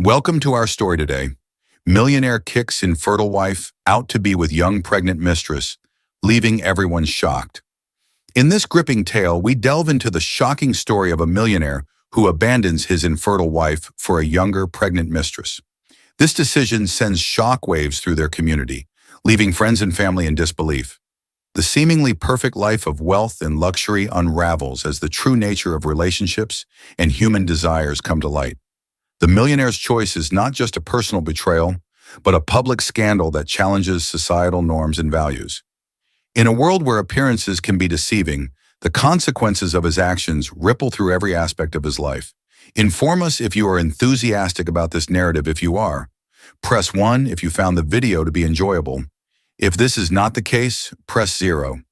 Welcome to our story today. Millionaire kicks infertile wife out to be with young pregnant mistress, leaving everyone shocked. In this gripping tale, we delve into the shocking story of a millionaire who abandons his infertile wife for a younger pregnant mistress. This decision sends shockwaves through their community, leaving friends and family in disbelief. The seemingly perfect life of wealth and luxury unravels as the true nature of relationships and human desires come to light. The millionaire's choice is not just a personal betrayal, but a public scandal that challenges societal norms and values. In a world where appearances can be deceiving, the consequences of his actions ripple through every aspect of his life. Inform us if you are enthusiastic about this narrative. If you are, press 1 if you found the video to be enjoyable. If this is not the case, press 0.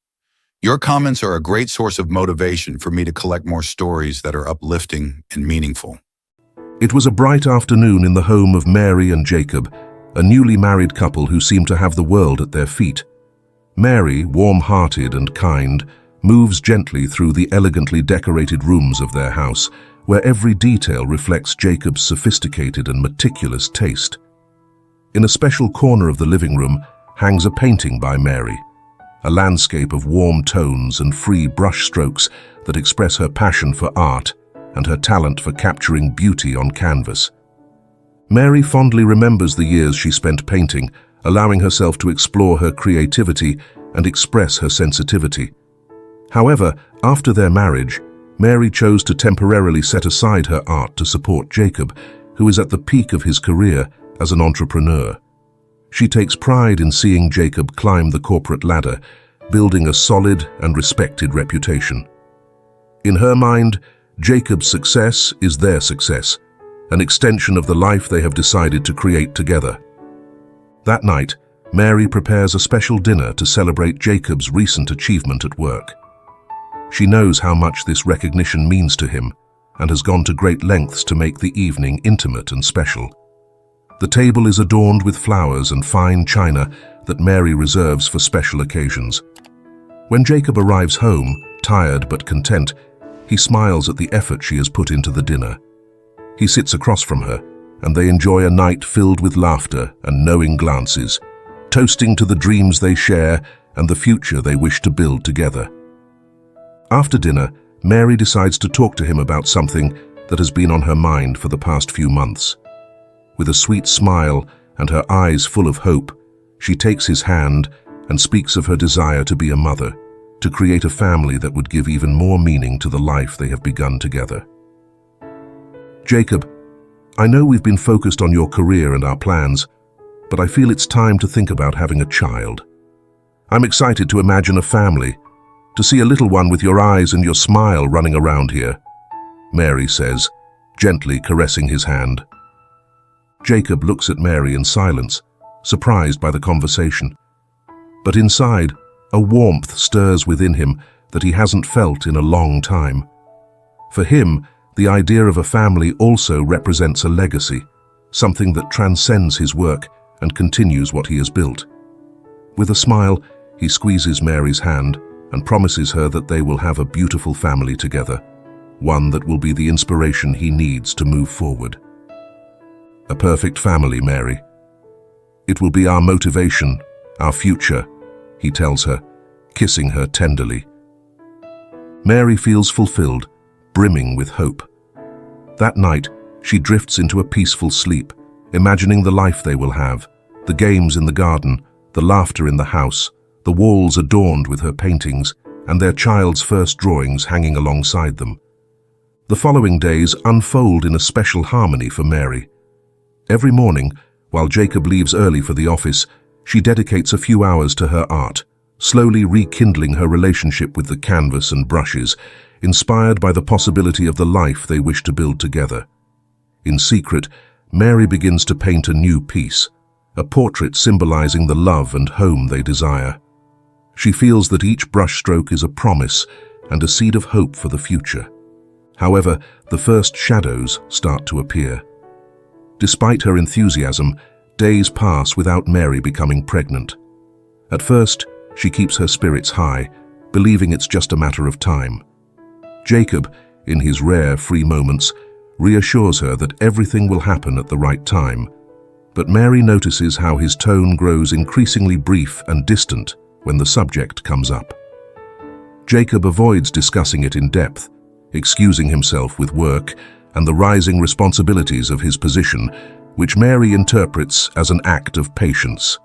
Your comments are a great source of motivation for me to collect more stories that are uplifting and meaningful. It was a bright afternoon in the home of Mary and Jacob, a newly married couple who seemed to have the world at their feet. Mary, warm-hearted and kind, moves gently through the elegantly decorated rooms of their house, where every detail reflects Jacob's sophisticated and meticulous taste. In a special corner of the living room hangs a painting by Mary, a landscape of warm tones and free brushstrokes that express her passion for art and her talent for capturing beauty on canvas. Mary fondly remembers the years she spent painting, allowing herself to explore her creativity and express her sensitivity. However, after their marriage, Mary chose to temporarily set aside her art to support Jacob, who is at the peak of his career as an entrepreneur. She takes pride in seeing Jacob climb the corporate ladder, building a solid and respected reputation. In her mind, Jacob's success is their success, an extension of the life they have decided to create together. That night, Mary prepares a special dinner to celebrate Jacob's recent achievement at work. She knows how much this recognition means to him and has gone to great lengths to make the evening intimate and special. The table is adorned with flowers and fine china that Mary reserves for special occasions. When Jacob arrives home, tired but content, he smiles at the effort she has put into the dinner. He sits across from her, and they enjoy a night filled with laughter and knowing glances, toasting to the dreams they share and the future they wish to build together. After dinner, Mary decides to talk to him about something that has been on her mind for the past few months. With a sweet smile and her eyes full of hope, she takes his hand and speaks of her desire to be a mother, to create a family that would give even more meaning to the life they have begun together. Jacob, I know we've been focused on your career and our plans, but I feel it's time to think about having a child. I'm excited to imagine a family, to see a little one with your eyes and your smile running around here, Mary says, gently caressing his hand. Jacob looks at Mary in silence, surprised by the conversation. But inside, a warmth stirs within him that he hasn't felt in a long time. For him, the idea of a family also represents a legacy, something that transcends his work and continues what he has built. With a smile, he squeezes Mary's hand and promises her that they will have a beautiful family together, one that will be the inspiration he needs to move forward. A perfect family, Mary. It will be our motivation, our future, he tells her, kissing her tenderly. Mary feels fulfilled, brimming with hope. That night, she drifts into a peaceful sleep, imagining the life they will have, the games in the garden, the laughter in the house, the walls adorned with her paintings, and their child's first drawings hanging alongside them. The following days unfold in a special harmony for Mary. Every morning, while Jacob leaves early for the office, she dedicates a few hours to her art, slowly rekindling her relationship with the canvas and brushes, inspired by the possibility of the life they wish to build together. In secret, Mary begins to paint a new piece, a portrait symbolizing the love and home they desire. She feels that each brushstroke is a promise and a seed of hope for the future. However, the first shadows start to appear. Despite her enthusiasm, days pass without Mary becoming pregnant. At first, she keeps her spirits high, believing it's just a matter of time. Jacob, in his rare free moments, reassures her that everything will happen at the right time. But Mary notices how his tone grows increasingly brief and distant when the subject comes up. Jacob avoids discussing it in depth, excusing himself with work and the rising responsibilities of his position, which Mary interprets as an act of patience.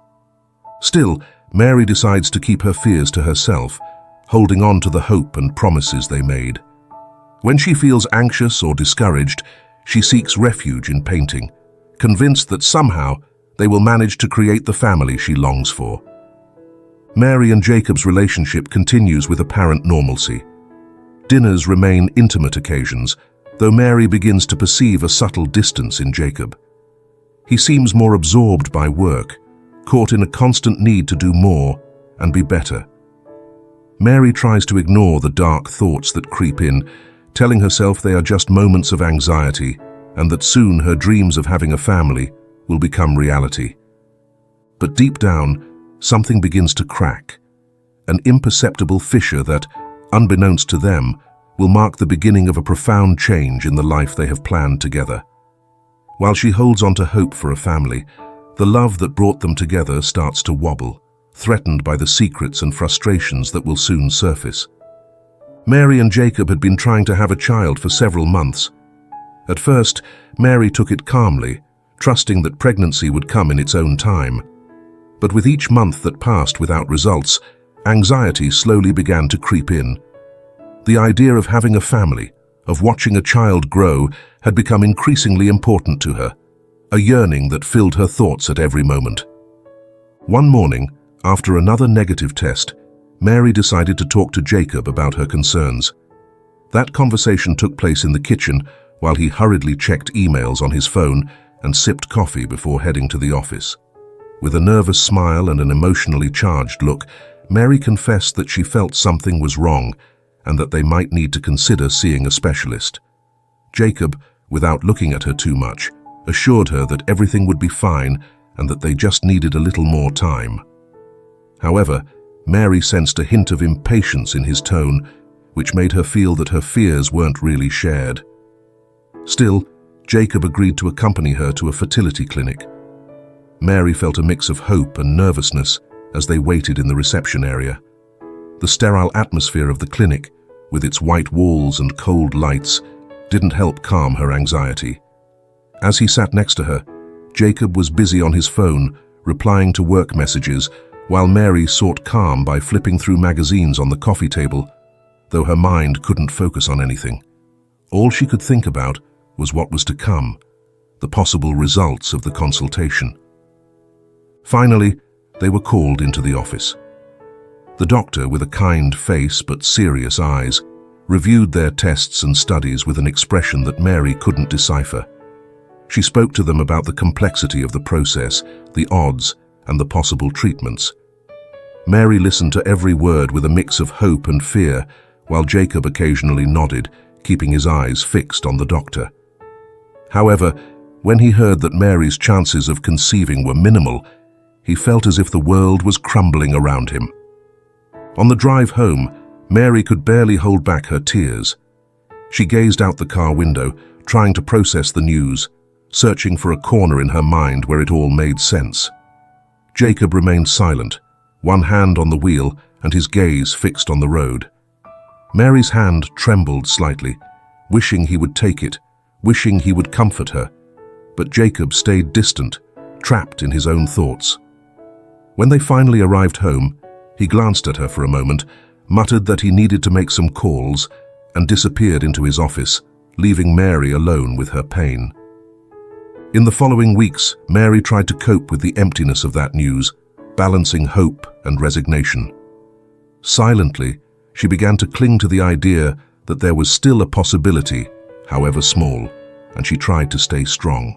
Still, Mary decides to keep her fears to herself, holding on to the hope and promises they made. When she feels anxious or discouraged, she seeks refuge in painting, convinced that somehow they will manage to create the family she longs for. Mary and Jacob's relationship continues with apparent normalcy. Dinners remain intimate occasions, though Mary begins to perceive a subtle distance in Jacob. He seems more absorbed by work, caught in a constant need to do more and be better. Mary tries to ignore the dark thoughts that creep in, telling herself they are just moments of anxiety and that soon her dreams of having a family will become reality. But deep down, something begins to crack, an imperceptible fissure that, unbeknownst to them, will mark the beginning of a profound change in the life they have planned together. While she holds on to hope for a family, the love that brought them together starts to wobble, threatened by the secrets and frustrations that will soon surface. Mary and Jacob had been trying to have a child for several months. At first, Mary took it calmly, trusting that pregnancy would come in its own time. But with each month that passed without results, anxiety slowly began to creep in. The idea of having a family, of watching a child grow, had become increasingly important to her, a yearning that filled her thoughts at every moment. One morning, after another negative test, Mary decided to talk to Jacob about her concerns. That conversation took place in the kitchen while he hurriedly checked emails on his phone and sipped coffee before heading to the office. With a nervous smile and an emotionally charged look, Mary confessed that she felt something was wrong and that they might need to consider seeing a specialist. Jacob, without looking at her too much, assured her that everything would be fine and that they just needed a little more time. However, Mary sensed a hint of impatience in his tone, which made her feel that her fears weren't really shared. Still, Jacob agreed to accompany her to a fertility clinic. Mary felt a mix of hope and nervousness as they waited in the reception area. The sterile atmosphere of the clinic, with its white walls and cold lights, didn't help calm her anxiety. As he sat next to her, Jacob was busy on his phone, replying to work messages, while Mary sought calm by flipping through magazines on the coffee table, though her mind couldn't focus on anything. All she could think about was what was to come, the possible results of the consultation. Finally, they were called into the office. The doctor, with a kind face but serious eyes, reviewed their tests and studies with an expression that Mary couldn't decipher. She spoke to them about the complexity of the process, the odds, and the possible treatments. Mary listened to every word with a mix of hope and fear, while Jacob occasionally nodded, keeping his eyes fixed on the doctor. However, when he heard that Mary's chances of conceiving were minimal, he felt as if the world was crumbling around him. On the drive home, Mary could barely hold back her tears. She gazed out the car window, trying to process the news, searching for a corner in her mind where it all made sense. Jacob remained silent, one hand on the wheel and his gaze fixed on the road. Mary's hand trembled slightly, wishing he would take it, wishing he would comfort her. But Jacob stayed distant, trapped in his own thoughts. When they finally arrived home, he glanced at her for a moment, muttered that he needed to make some calls, and disappeared into his office, leaving Mary alone with her pain. In the following weeks, Mary tried to cope with the emptiness of that news, balancing hope and resignation. Silently, she began to cling to the idea that there was still a possibility, however small, and she tried to stay strong.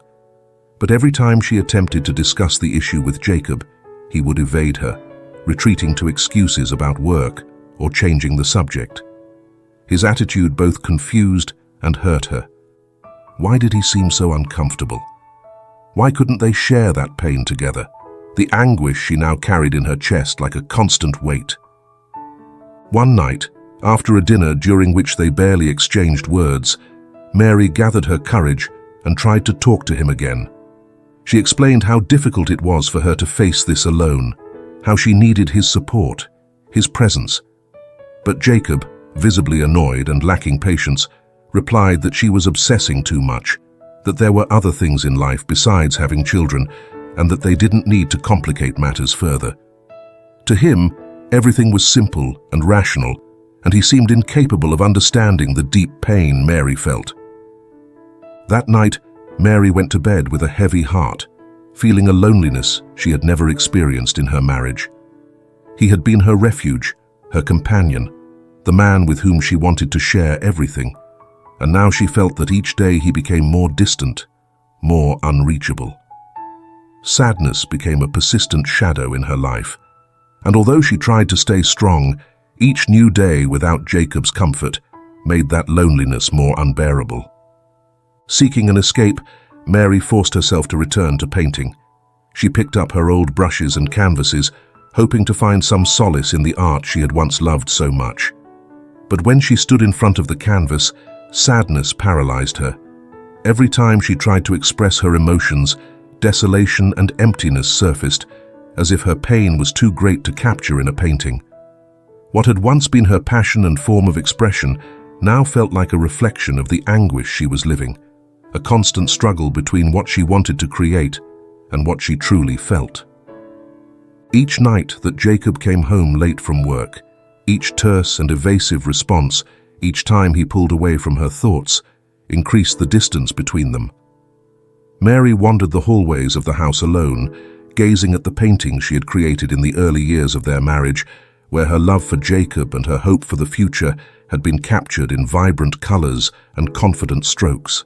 But every time she attempted to discuss the issue with Jacob, he would evade her, retreating to excuses about work or changing the subject. His attitude both confused and hurt her. Why did he seem so uncomfortable? Why couldn't they share that pain together, the anguish she now carried in her chest like a constant weight? One night, after a dinner during which they barely exchanged words, Mary gathered her courage and tried to talk to him again. She explained how difficult it was for her to face this alone, how she needed his support, his presence. But Jacob, visibly annoyed and lacking patience, replied that she was obsessing too much, that there were other things in life besides having children, and that they didn't need to complicate matters further. To him, everything was simple and rational, and he seemed incapable of understanding the deep pain Mary felt. That night, Mary went to bed with a heavy heart, feeling a loneliness she had never experienced in her marriage. He had been her refuge, her companion, the man with whom she wanted to share everything, and now she felt that each day he became more distant, more unreachable. Sadness became a persistent shadow in her life, and although she tried to stay strong, each new day without Jacob's comfort made that loneliness more unbearable. Seeking an escape, Mary forced herself to return to painting. She picked up her old brushes and canvases, hoping to find some solace in the art she had once loved so much. But when she stood in front of the canvas, sadness paralyzed her. Every time she tried to express her emotions, desolation and emptiness surfaced, as if her pain was too great to capture in a painting. What had once been her passion and form of expression now felt like a reflection of the anguish she was living, a constant struggle between what she wanted to create and what she truly felt. Each night that Jacob came home late from work, each terse and evasive response, each time he pulled away from her thoughts, increased the distance between them. Mary wandered the hallways of the house alone, gazing at the paintings she had created in the early years of their marriage, where her love for Jacob and her hope for the future had been captured in vibrant colors and confident strokes.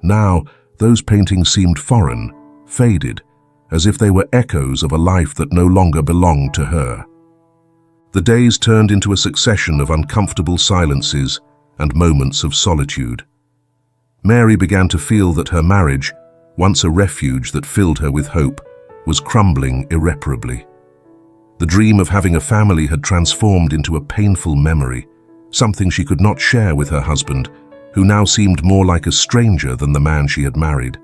Now, those paintings seemed foreign, faded, as if they were echoes of a life that no longer belonged to her. The days turned into a succession of uncomfortable silences and moments of solitude. Mary began to feel that her marriage, once a refuge that filled her with hope, was crumbling irreparably. The dream of having a family had transformed into a painful memory, something she could not share with her husband, who now seemed more like a stranger than the man she had married.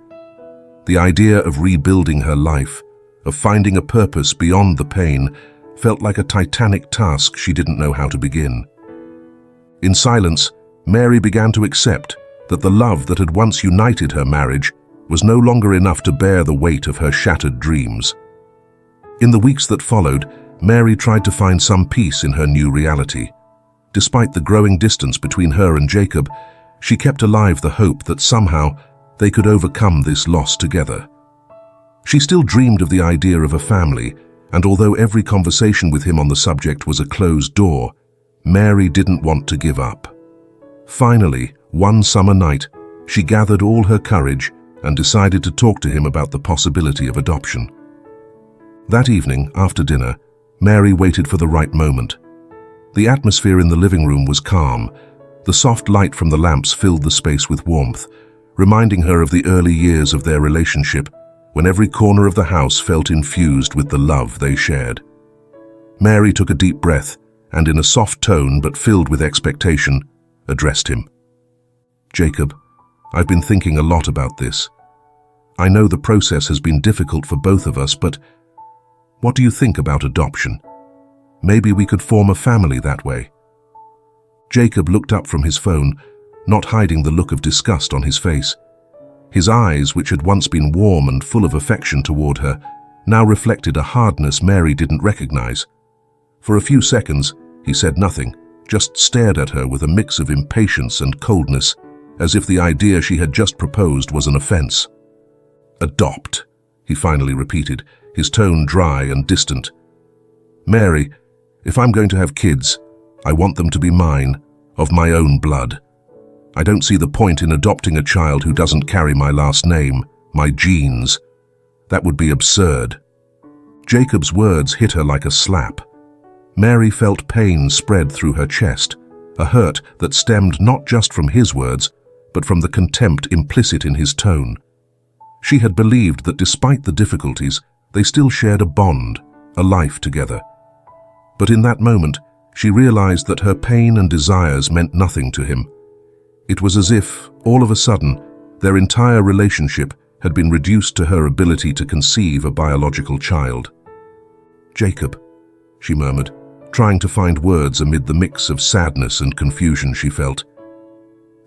The idea of rebuilding her life, of finding a purpose beyond the pain, felt like a titanic task she didn't know how to begin. In silence, Mary began to accept that the love that had once united her marriage was no longer enough to bear the weight of her shattered dreams. In the weeks that followed, Mary tried to find some peace in her new reality. Despite the growing distance between her and Jacob, she kept alive the hope that somehow they could overcome this loss together. She still dreamed of the idea of a family, and although every conversation with him on the subject was a closed door, Mary didn't want to give up. Finally, one summer night, she gathered all her courage and decided to talk to him about the possibility of adoption. That evening, after dinner, Mary waited for the right moment. The atmosphere in the living room was calm. The soft light from the lamps filled the space with warmth, reminding her of the early years of their relationship, when every corner of the house felt infused with the love they shared. Mary took a deep breath and, in a soft tone but filled with expectation, addressed him. "Jacob, I've been thinking a lot about this. I know the process has been difficult for both of us, but what do you think about adoption? Maybe we could form a family that way." Jacob looked up from his phone, not hiding the look of disgust on his face. His eyes, which had once been warm and full of affection toward her, now reflected a hardness Mary didn't recognize. For a few seconds, he said nothing, just stared at her with a mix of impatience and coldness, as if the idea she had just proposed was an offense. "Adopt," he finally repeated, his tone dry and distant. "Mary, if I'm going to have kids, I want them to be mine, of my own blood. I don't see the point in adopting a child who doesn't carry my last name, my genes. That would be absurd." Jacob's words hit her like a slap. Mary felt pain spread through her chest, a hurt that stemmed not just from his words, but from the contempt implicit in his tone. She had believed that despite the difficulties, they still shared a bond, a life together. But in that moment, she realized that her pain and desires meant nothing to him. It was as if, all of a sudden, their entire relationship had been reduced to her ability to conceive a biological child. "Jacob," she murmured, trying to find words amid the mix of sadness and confusion she felt.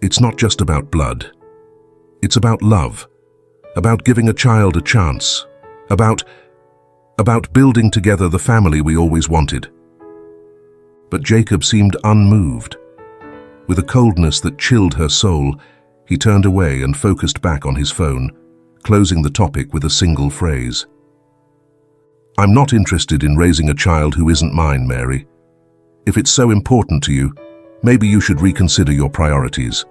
"It's not just about blood. It's about love, about giving a child a chance, about building together the family we always wanted." But Jacob seemed unmoved. With a coldness that chilled her soul, he turned away and focused back on his phone, closing the topic with a single phrase. "I'm not interested in raising a child who isn't mine, Mary. If it's so important to you, maybe you should reconsider your priorities."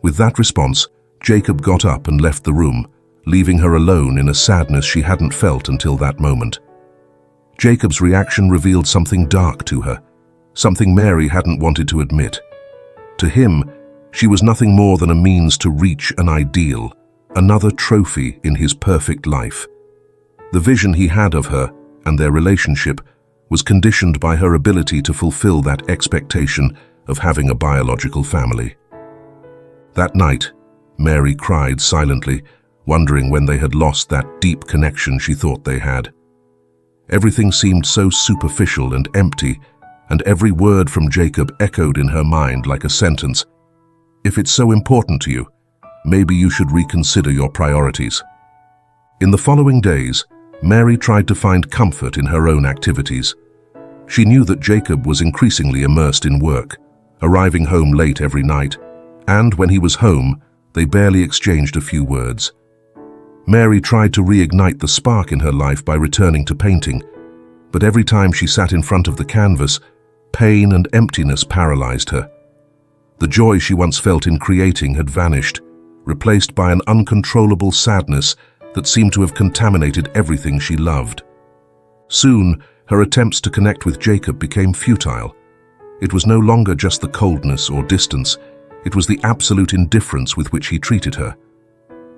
With that response, Jacob got up and left the room, leaving her alone in a sadness she hadn't felt until that moment. Jacob's reaction revealed something dark to her, something Mary hadn't wanted to admit. To him, she was nothing more than a means to reach an ideal, another trophy in his perfect life. The vision he had of her and their relationship was conditioned by her ability to fulfill that expectation of having a biological family. That night, Mary cried silently, wondering when they had lost that deep connection she thought they had. Everything seemed so superficial and empty, and every word from Jacob echoed in her mind like a sentence. "If it's so important to you, maybe you should reconsider your priorities." In the following days, Mary tried to find comfort in her own activities. She knew that Jacob was increasingly immersed in work, arriving home late every night, and when he was home, they barely exchanged a few words. Mary tried to reignite the spark in her life by returning to painting, but every time she sat in front of the canvas, pain and emptiness paralyzed her. The joy she once felt in creating had vanished, replaced by an uncontrollable sadness that seemed to have contaminated everything she loved. Soon, her attempts to connect with Jacob became futile. It was no longer just the coldness or distance, it was the absolute indifference with which he treated her.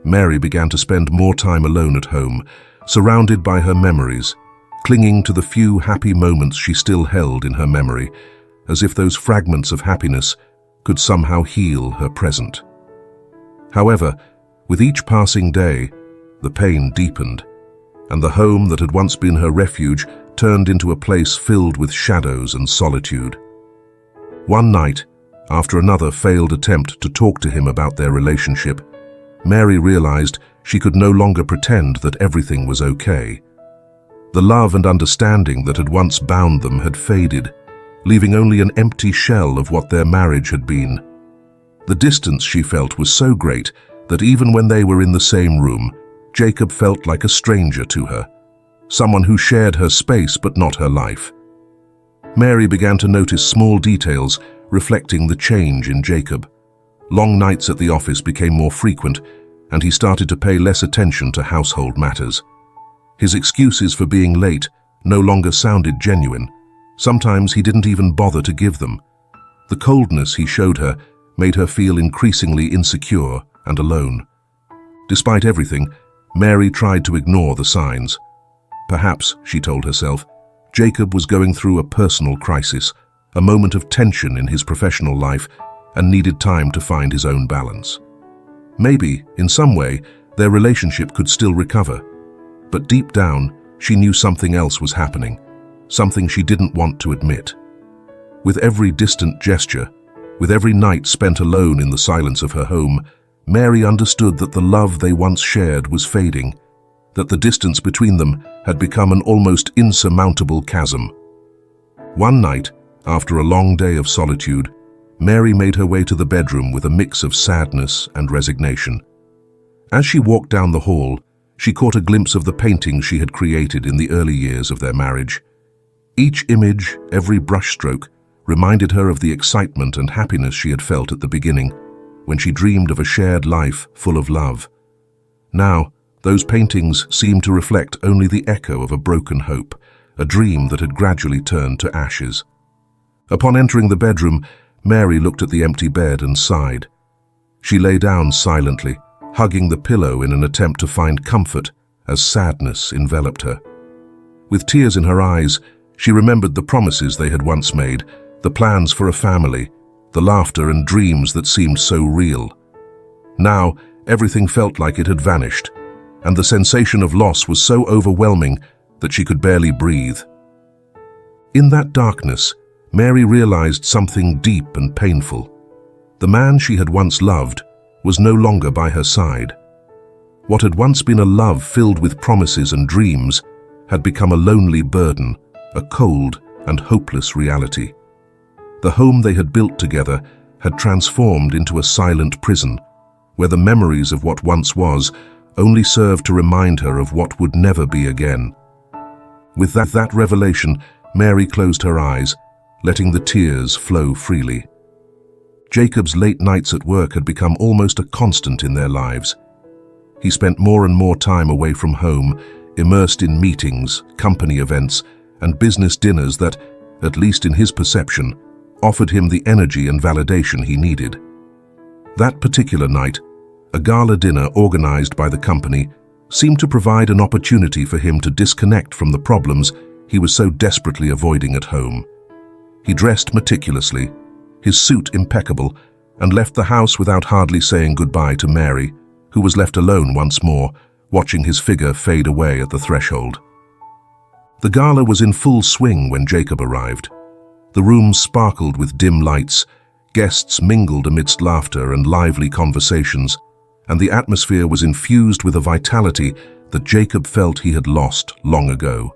Mary began to spend more time alone at home, surrounded by her memories, clinging to the few happy moments she still held in her memory, as if those fragments of happiness could somehow heal her present. However, with each passing day, the pain deepened, and the home that had once been her refuge turned into a place filled with shadows and solitude. One night, after another failed attempt to talk to him about their relationship, Mary realized she could no longer pretend that everything was okay. The love and understanding that had once bound them had faded, leaving only an empty shell of what their marriage had been. The distance she felt was so great that even when they were in the same room, Jacob felt like a stranger to her, someone who shared her space but not her life. Mary began to notice small details reflecting the change in Jacob. Long nights at the office became more frequent, and he started to pay less attention to household matters. His excuses for being late no longer sounded genuine. Sometimes he didn't even bother to give them. The coldness he showed her made her feel increasingly insecure and alone. Despite everything, Mary tried to ignore the signs. Perhaps, she told herself, Jacob was going through a personal crisis, a moment of tension in his professional life, and needed time to find his own balance. Maybe, in some way, their relationship could still recover. But deep down, she knew something else was happening, something she didn't want to admit. With every distant gesture, with every night spent alone in the silence of her home, Mary understood that the love they once shared was fading, that the distance between them had become an almost insurmountable chasm. One night, after a long day of solitude, Mary made her way to the bedroom with a mix of sadness and resignation. As she walked down the hall, she caught a glimpse of the paintings she had created in the early years of their marriage. Each image, every brushstroke, reminded her of the excitement and happiness she had felt at the beginning, when she dreamed of a shared life full of love. Now, those paintings seemed to reflect only the echo of a broken hope, a dream that had gradually turned to ashes. Upon entering the bedroom, Mary looked at the empty bed and sighed. She lay down silently, hugging the pillow in an attempt to find comfort as sadness enveloped her. With tears in her eyes, she remembered the promises they had once made, the plans for a family, the laughter and dreams that seemed so real. Now, everything felt like it had vanished, and the sensation of loss was so overwhelming that she could barely breathe. In that darkness, Mary realized something deep and painful. The man she had once loved was no longer by her side. What had once been a love filled with promises and dreams had become a lonely burden, a cold and hopeless reality. The home they had built together had transformed into a silent prison, where the memories of what once was only served to remind her of what would never be again. With that revelation, Mary closed her eyes, letting the tears flow freely. Jacob's late nights at work had become almost a constant in their lives. He spent more and more time away from home, immersed in meetings, company events, and business dinners that, at least in his perception, offered him the energy and validation he needed. That particular night, a gala dinner organized by the company seemed to provide an opportunity for him to disconnect from the problems he was so desperately avoiding at home. He dressed meticulously, his suit impeccable, and left the house without hardly saying goodbye to Mary, who was left alone once more, watching his figure fade away at the threshold. The gala was in full swing when Jacob arrived. The room sparkled with dim lights, guests mingled amidst laughter and lively conversations, and the atmosphere was infused with a vitality that Jacob felt he had lost long ago.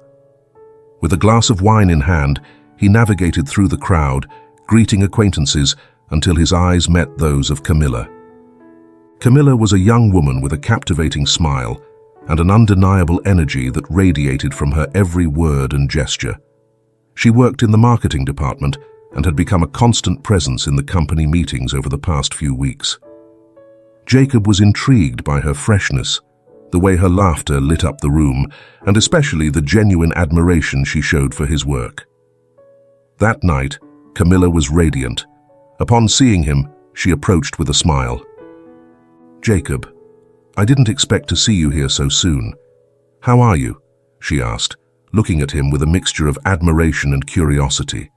With a glass of wine in hand, he navigated through the crowd, greeting acquaintances until his eyes met those of Camilla. Camilla was a young woman with a captivating smile and an undeniable energy that radiated from her every word and gesture. She worked in the marketing department and had become a constant presence in the company meetings over the past few weeks. Jacob was intrigued by her freshness, the way her laughter lit up the room, and especially the genuine admiration she showed for his work. That night, Camilla was radiant. Upon seeing him, she approached with a smile. "Jacob, I didn't expect to see you here so soon. How are you?" she asked, looking at him with a mixture of admiration and curiosity.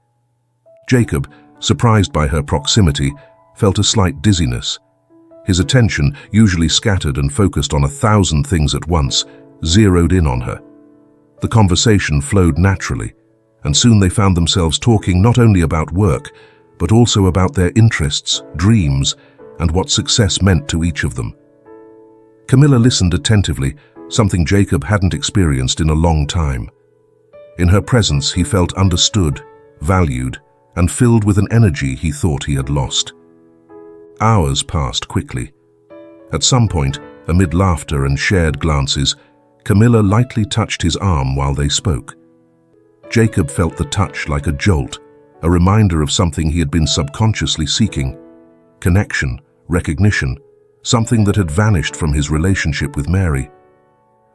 Jacob, surprised by her proximity, felt a slight dizziness. His attention, usually scattered and focused on 1,000 things at once, zeroed in on her. The conversation flowed naturally, and soon they found themselves talking not only about work, but also about their interests, dreams, and what success meant to each of them. Camilla listened attentively, something Jacob hadn't experienced in a long time. In her presence, he felt understood, valued, and filled with an energy he thought he had lost. Hours passed quickly. At some point, amid laughter and shared glances, Camilla lightly touched his arm while they spoke. Jacob felt the touch like a jolt, a reminder of something he had been subconsciously seeking: connection, recognition, something that had vanished from his relationship with Mary.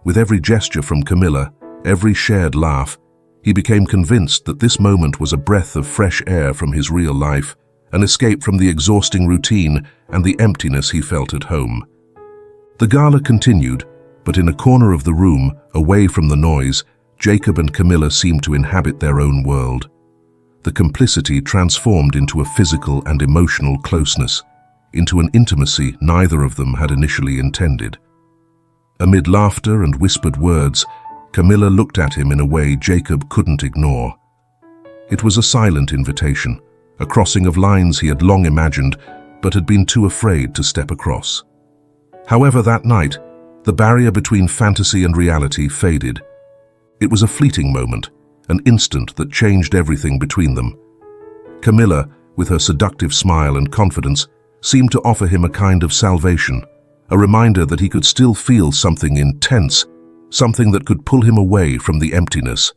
With every gesture from Camilla, every shared laugh, he became convinced that this moment was a breath of fresh air from his real life, an escape from the exhausting routine and the emptiness he felt at home. The gala continued, but in a corner of the room, away from the noise, Jacob and Camilla seemed to inhabit their own world. The complicity transformed into a physical and emotional closeness, into an intimacy neither of them had initially intended. Amid laughter and whispered words, Camilla looked at him in a way Jacob couldn't ignore. It was a silent invitation, a crossing of lines he had long imagined, but had been too afraid to step across. However, that night, the barrier between fantasy and reality faded. It was a fleeting moment, an instant that changed everything between them. Camilla, with her seductive smile and confidence, seemed to offer him a kind of salvation, a reminder that he could still feel something intense, something that could pull him away from the emptiness.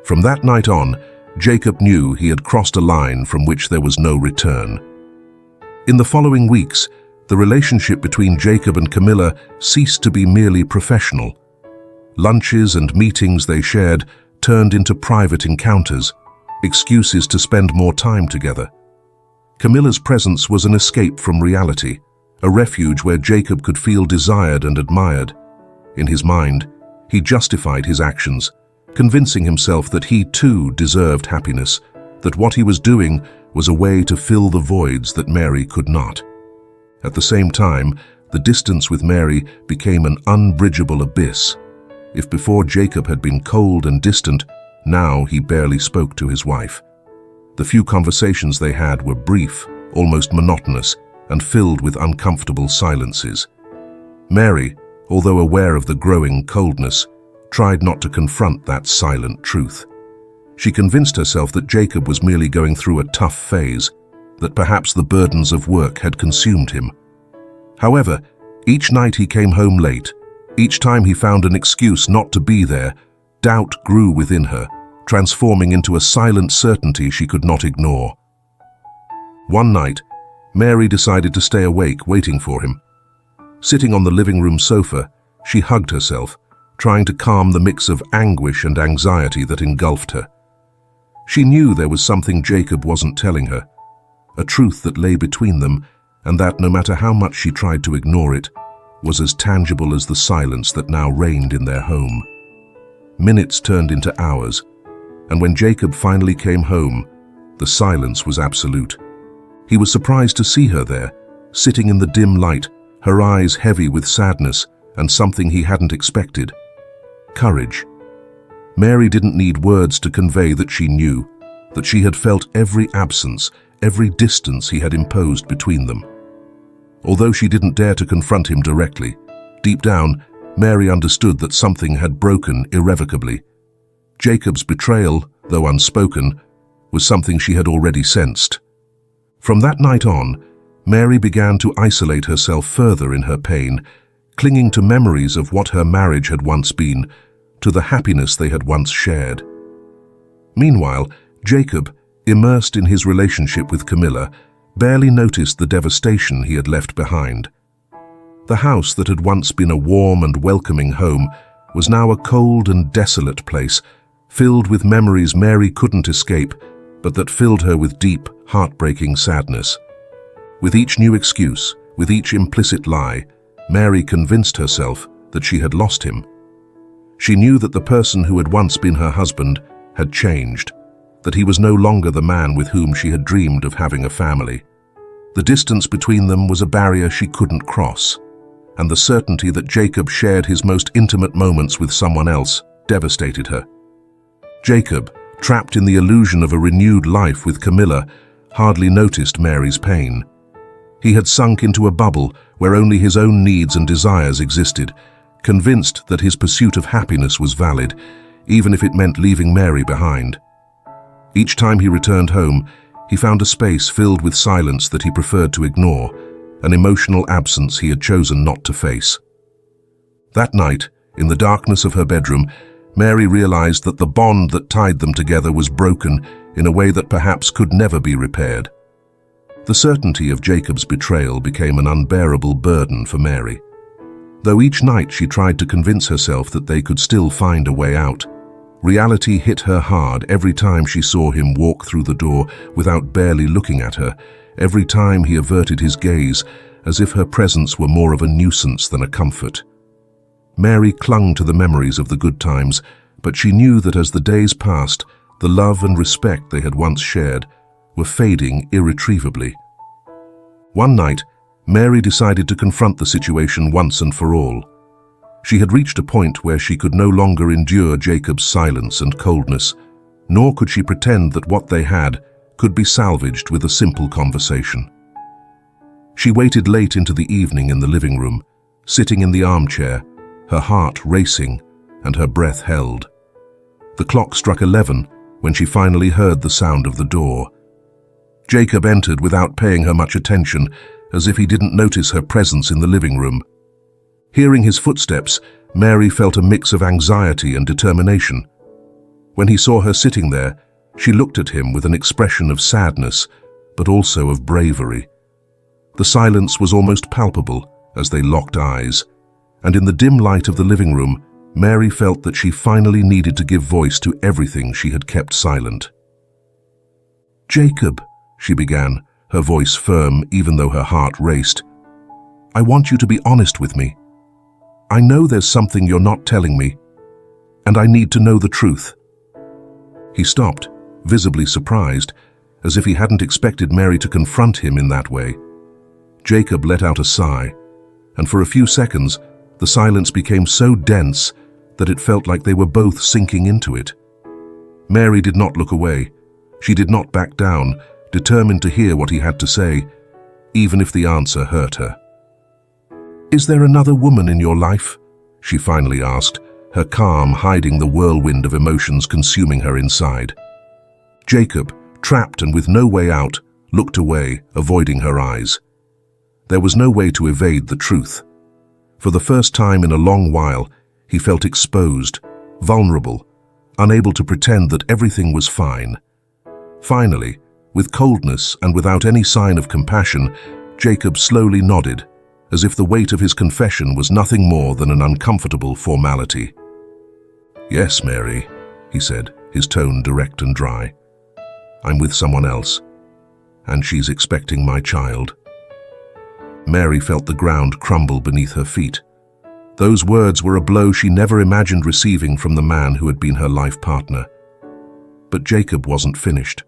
From that night on, Jacob knew he had crossed a line from which there was no return. In the following weeks, the relationship between Jacob and Camilla ceased to be merely professional. Lunches and meetings they shared turned into private encounters, excuses to spend more time together. Camilla's presence was an escape from reality, a refuge where Jacob could feel desired and admired. In his mind, he justified his actions, convincing himself that he too deserved happiness, that what he was doing was a way to fill the voids that Mary could not. At the same time, the distance with Mary became an unbridgeable abyss. If before Jacob had been cold and distant, now he barely spoke to his wife. The few conversations they had were brief, almost monotonous, and filled with uncomfortable silences. Mary, although aware of the growing coldness, tried not to confront that silent truth. She convinced herself that Jacob was merely going through a tough phase, that perhaps the burdens of work had consumed him. However, each night he came home late, each time he found an excuse not to be there, doubt grew within her, transforming into a silent certainty she could not ignore. One night, Mary decided to stay awake waiting for him. Sitting on the living room sofa, she hugged herself, trying to calm the mix of anguish and anxiety that engulfed her. She knew there was something Jacob wasn't telling her, a truth that lay between them, and that, no matter how much she tried to ignore it, was as tangible as the silence that now reigned in their home. Minutes turned into hours, and when Jacob finally came home, the silence was absolute. He was surprised to see her there, sitting in the dim light, her eyes heavy with sadness and something he hadn't expected: courage. Mary didn't need words to convey that she knew, that she had felt every absence, every distance he had imposed between them. Although she didn't dare to confront him directly, deep down, Mary understood that something had broken irrevocably. Jacob's betrayal, though unspoken, was something she had already sensed. From that night on, Mary began to isolate herself further in her pain, clinging to memories of what her marriage had once been, to the happiness they had once shared. Meanwhile, Jacob, immersed in his relationship with Camilla, barely noticed the devastation he had left behind. The house that had once been a warm and welcoming home was now a cold and desolate place, filled with memories Mary couldn't escape, but that filled her with deep, heartbreaking sadness. With each new excuse, with each implicit lie, Mary convinced herself that she had lost him. She knew that the person who had once been her husband had changed, that he was no longer the man with whom she had dreamed of having a family. The distance between them was a barrier she couldn't cross, and the certainty that Jacob shared his most intimate moments with someone else devastated her. Jacob, trapped in the illusion of a renewed life with Camilla, hardly noticed Mary's pain. He had sunk into a bubble where only his own needs and desires existed, convinced that his pursuit of happiness was valid, even if it meant leaving Mary behind. Each time he returned home, he found a space filled with silence that he preferred to ignore, an emotional absence he had chosen not to face. That night, in the darkness of her bedroom, Mary realized that the bond that tied them together was broken in a way that perhaps could never be repaired. The certainty of Jacob's betrayal became an unbearable burden for Mary. Though each night she tried to convince herself that they could still find a way out, reality hit her hard every time she saw him walk through the door without barely looking at her, every time he averted his gaze, as if her presence were more of a nuisance than a comfort. Mary clung to the memories of the good times, but she knew that as the days passed, the love and respect they had once shared were fading irretrievably. One night, Mary decided to confront the situation once and for all. She had reached a point where she could no longer endure Jacob's silence and coldness, nor could she pretend that what they had could be salvaged with a simple conversation. She waited late into the evening in the living room, sitting in the armchair, her heart racing and her breath held. The clock struck 11 when she finally heard the sound of the door. Jacob entered without paying her much attention, as if he didn't notice her presence in the living room. Hearing his footsteps, Mary felt a mix of anxiety and determination. When he saw her sitting there, she looked at him with an expression of sadness, but also of bravery. The silence was almost palpable as they locked eyes, and in the dim light of the living room, Mary felt that she finally needed to give voice to everything she had kept silent. "Jacob," she began, her voice firm even though her heart raced, "I want you to be honest with me. I know there's something you're not telling me, and I need to know the truth." He stopped, visibly surprised, as if he hadn't expected Mary to confront him in that way. Jacob let out a sigh, and for a few seconds, the silence became so dense that it felt like they were both sinking into it. Mary did not look away. She did not back down, determined to hear what he had to say, even if the answer hurt her. "Is there another woman in your life?" she finally asked, her calm hiding the whirlwind of emotions consuming her inside. Jacob, trapped and with no way out, looked away, avoiding her eyes. There was no way to evade the truth. For the first time in a long while, he felt exposed, vulnerable, unable to pretend that everything was fine. Finally, with coldness and without any sign of compassion, Jacob slowly nodded, as if the weight of his confession was nothing more than an uncomfortable formality. "Yes, Mary," he said, his tone direct and dry. "I'm with someone else, and she's expecting my child." Mary felt the ground crumble beneath her feet. Those words were a blow she never imagined receiving from the man who had been her life partner. But Jacob wasn't finished.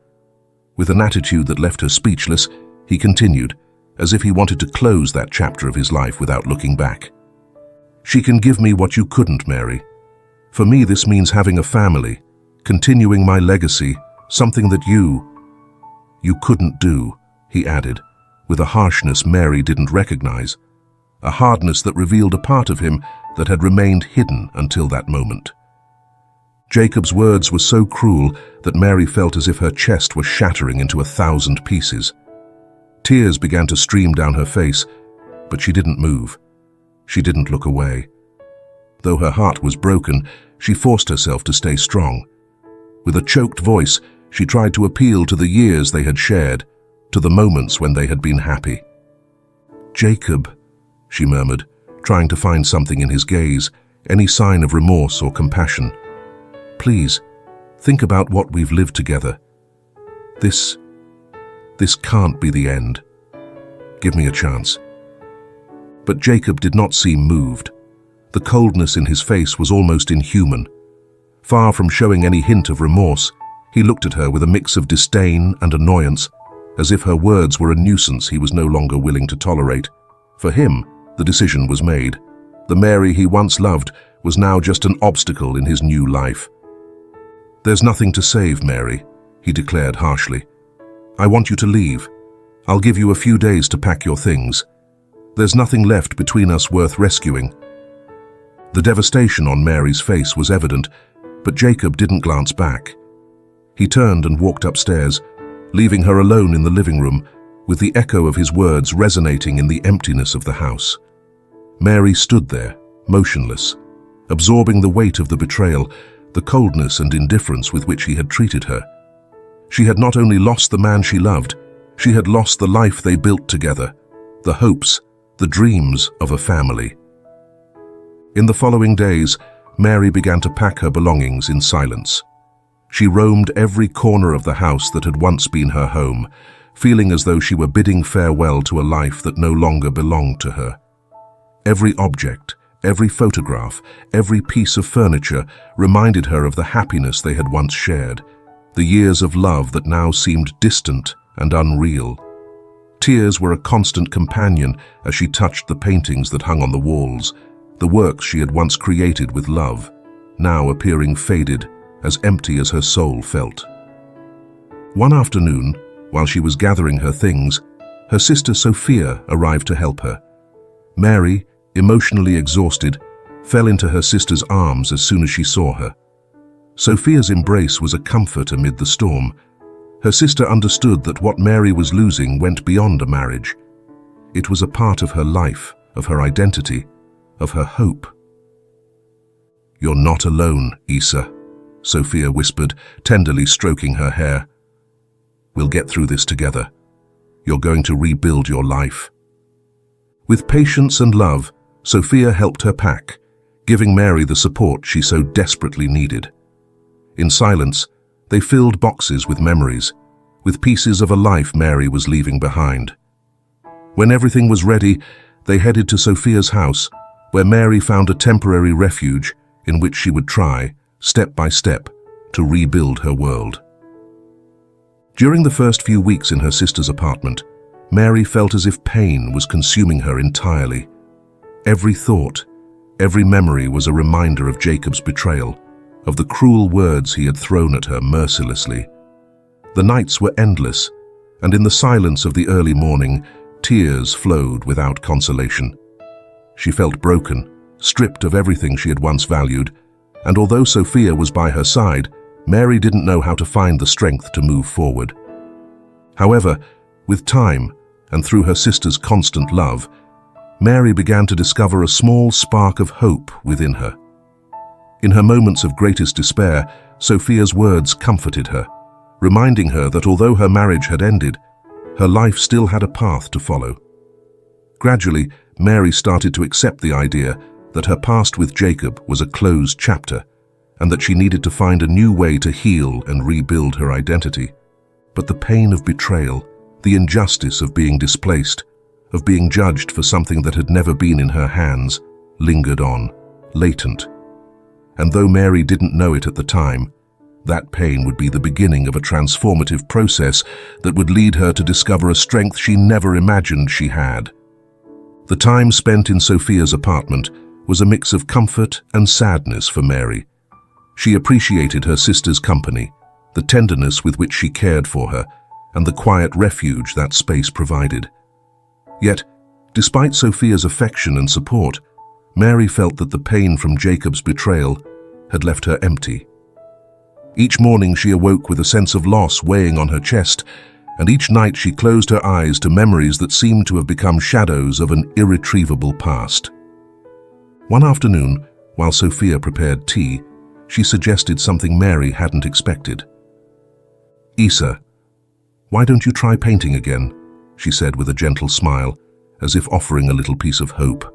With an attitude that left her speechless, he continued, as if he wanted to close that chapter of his life without looking back. "She can give me what you couldn't, Mary. For me, this means having a family, continuing my legacy, something that you couldn't do," he added, with a harshness Mary didn't recognize, a hardness that revealed a part of him that had remained hidden until that moment. Jacob's words were so cruel that Mary felt as if her chest was shattering into 1,000 pieces. Tears began to stream down her face, but she didn't move. She didn't look away. Though her heart was broken, she forced herself to stay strong. With a choked voice, she tried to appeal to the years they had shared, to the moments when they had been happy. "Jacob," she murmured, trying to find something in his gaze, any sign of remorse or compassion. "Please, think about what we've lived together. This can't be the end. Give me a chance." But Jacob did not seem moved. The coldness in his face was almost inhuman. Far from showing any hint of remorse, he looked at her with a mix of disdain and annoyance, as if her words were a nuisance he was no longer willing to tolerate. For him, the decision was made. The Mary he once loved was now just an obstacle in his new life. "There's nothing to save, Mary," he declared harshly. "I want you to leave. I'll give you a few days to pack your things. There's nothing left between us worth rescuing." The devastation on Mary's face was evident, but Jacob didn't glance back. He turned and walked upstairs, leaving her alone in the living room, with the echo of his words resonating in the emptiness of the house. Mary stood there, motionless, absorbing the weight of the betrayal, the coldness and indifference with which he had treated her. She had not only lost the man she loved, she had lost the life they built together, the hopes, the dreams of a family. In the following days, Mary began to pack her belongings in silence. She roamed every corner of the house that had once been her home, feeling as though she were bidding farewell to a life that no longer belonged to her. Every object, every photograph, every piece of furniture reminded her of the happiness they had once shared, the years of love that now seemed distant and unreal. Tears were a constant companion as she touched the paintings that hung on the walls, the works she had once created with love, now appearing faded, as empty as her soul felt. One afternoon, while she was gathering her things, her sister Sophia arrived to help her. Mary, emotionally exhausted, fell into her sister's arms as soon as she saw her. Sophia's embrace was a comfort amid the storm. Her sister understood that what Mary was losing went beyond a marriage. It was a part of her life, of her identity, of her hope. "You're not alone, Issa," Sophia whispered, tenderly stroking her hair. "We'll get through this together. You're going to rebuild your life." With patience and love, Sophia helped her pack, giving Mary the support she so desperately needed. In silence, they filled boxes with memories, with pieces of a life Mary was leaving behind. When everything was ready, they headed to Sophia's house, where Mary found a temporary refuge in which she would try, step by step, to rebuild her world. During the first few weeks in her sister's apartment, Mary felt as if pain was consuming her entirely. Every thought, every memory was a reminder of Jacob's betrayal, of the cruel words he had thrown at her mercilessly. The nights were endless, and in the silence of the early morning, tears flowed without consolation. She felt broken, stripped of everything she had once valued, and although Sophia was by her side, Mary didn't know how to find the strength to move forward. However, with time, and through her sister's constant love, Mary began to discover a small spark of hope within her. In her moments of greatest despair, Sophia's words comforted her, reminding her that although her marriage had ended, her life still had a path to follow. Gradually, Mary started to accept the idea that her past with Jacob was a closed chapter, and that she needed to find a new way to heal and rebuild her identity. But the pain of betrayal, the injustice of being displaced, of being judged for something that had never been in her hands, lingered on, latent. And though Mary didn't know it at the time, that pain would be the beginning of a transformative process that would lead her to discover a strength she never imagined she had. The time spent in Sophia's apartment was a mix of comfort and sadness for Mary. She appreciated her sister's company, the tenderness with which she cared for her, and the quiet refuge that space provided. Yet, despite Sophia's affection and support, Mary felt that the pain from Jacob's betrayal had left her empty. Each morning she awoke with a sense of loss weighing on her chest, and each night she closed her eyes to memories that seemed to have become shadows of an irretrievable past. One afternoon, while Sophia prepared tea, she suggested something Mary hadn't expected. "Isa, why don't you try painting again?" she said with a gentle smile, as if offering a little piece of hope.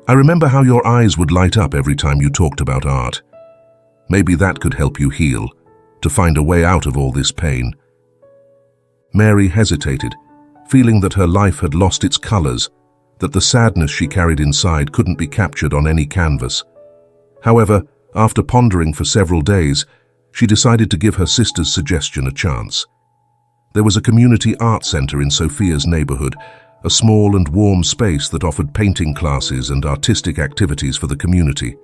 "I remember how your eyes would light up every time you talked about art. Maybe that could help you heal, to find a way out of all this pain." Mary hesitated, feeling that her life had lost its colors, that the sadness she carried inside couldn't be captured on any canvas. However, after pondering for several days, she decided to give her sister's suggestion a chance. There was a community art center in Sophia's neighborhood, a small and warm space that offered painting classes and artistic activities for the community.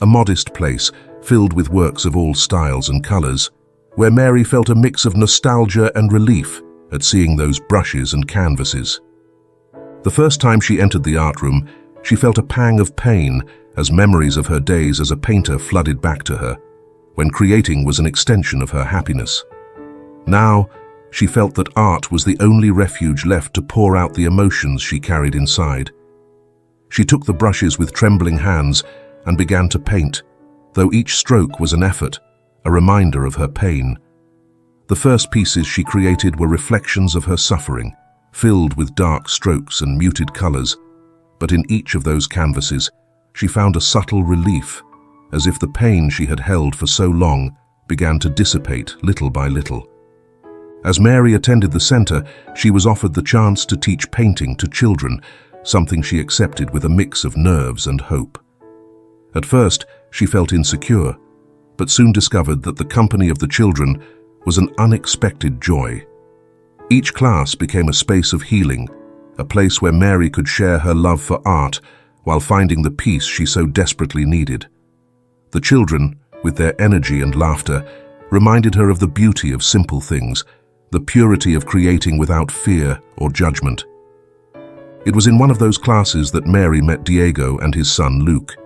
A modest place, filled with works of all styles and colors, where Mary felt a mix of nostalgia and relief at seeing those brushes and canvases. The first time she entered the art room, she felt a pang of pain as memories of her days as a painter flooded back to her, when creating was an extension of her happiness. Now, she felt that art was the only refuge left to pour out the emotions she carried inside. She took the brushes with trembling hands and began to paint, though each stroke was an effort, a reminder of her pain. The first pieces she created were reflections of her suffering, filled with dark strokes and muted colors, but in each of those canvases, she found a subtle relief, as if the pain she had held for so long began to dissipate little by little. As Mary attended the center, she was offered the chance to teach painting to children, something she accepted with a mix of nerves and hope. At first, she felt insecure, but soon discovered that the company of the children was an unexpected joy. Each class became a space of healing, a place where Mary could share her love for art while finding the peace she so desperately needed. The children, with their energy and laughter, reminded her of the beauty of simple things, the purity of creating without fear or judgment. It was in one of those classes that Mary met Diego and his son Luke.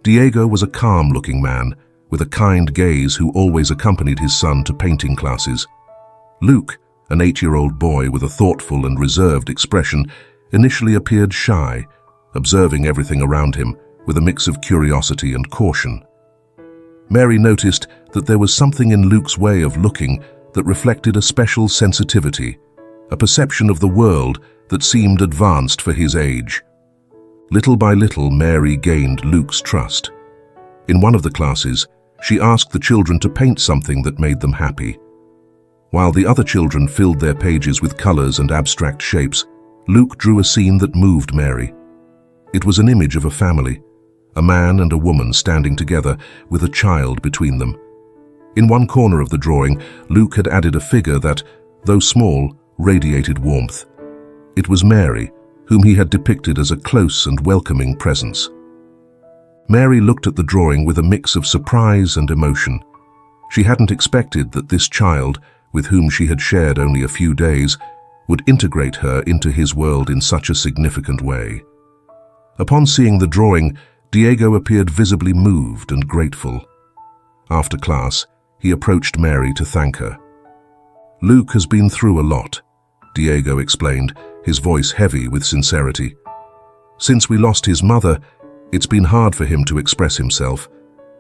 Diego was a calm-looking man, with a kind gaze who always accompanied his son to painting classes. Luke, an 8-year-old boy with a thoughtful and reserved expression, initially appeared shy, observing everything around him with a mix of curiosity and caution. Mary noticed that there was something in Luke's way of looking that reflected a special sensitivity, a perception of the world that seemed advanced for his age. Little by little, Mary gained Luke's trust. In one of the classes, she asked the children to paint something that made them happy. While the other children filled their pages with colors and abstract shapes, Luke drew a scene that moved Mary. It was an image of a family, a man and a woman standing together with a child between them. In one corner of the drawing, Luke had added a figure that, though small, radiated warmth. It was Mary, whom he had depicted as a close and welcoming presence. Mary looked at the drawing with a mix of surprise and emotion. She hadn't expected that this child, with whom she had shared only a few days, would integrate her into his world in such a significant way. Upon seeing the drawing, Diego appeared visibly moved and grateful. After class, he approached Mary to thank her. "Luke has been through a lot," Diego explained, his voice heavy with sincerity. "Since we lost his mother, it's been hard for him to express himself,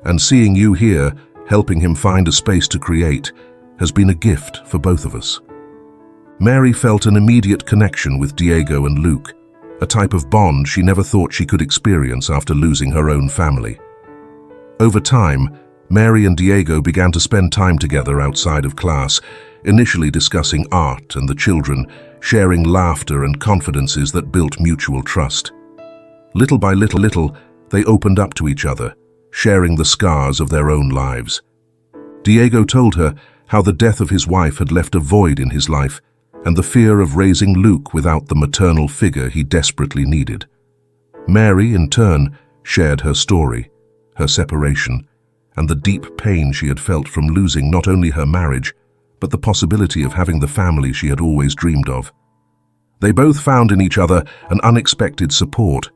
and seeing you here, helping him find a space to create, has been a gift for both of us." Mary felt an immediate connection with Diego and Luke, a type of bond she never thought she could experience after losing her own family. Over time, Mary and Diego began to spend time together outside of class, initially discussing art and the children, sharing laughter and confidences that built mutual trust. Little by little, they opened up to each other, sharing the scars of their own lives. Diego told her how the death of his wife had left a void in his life, and the fear of raising Luke without the maternal figure he desperately needed. Mary, in turn, shared her story, her separation, and the deep pain she had felt from losing not only her marriage, but the possibility of having the family she had always dreamed of. They both found in each other an unexpected support,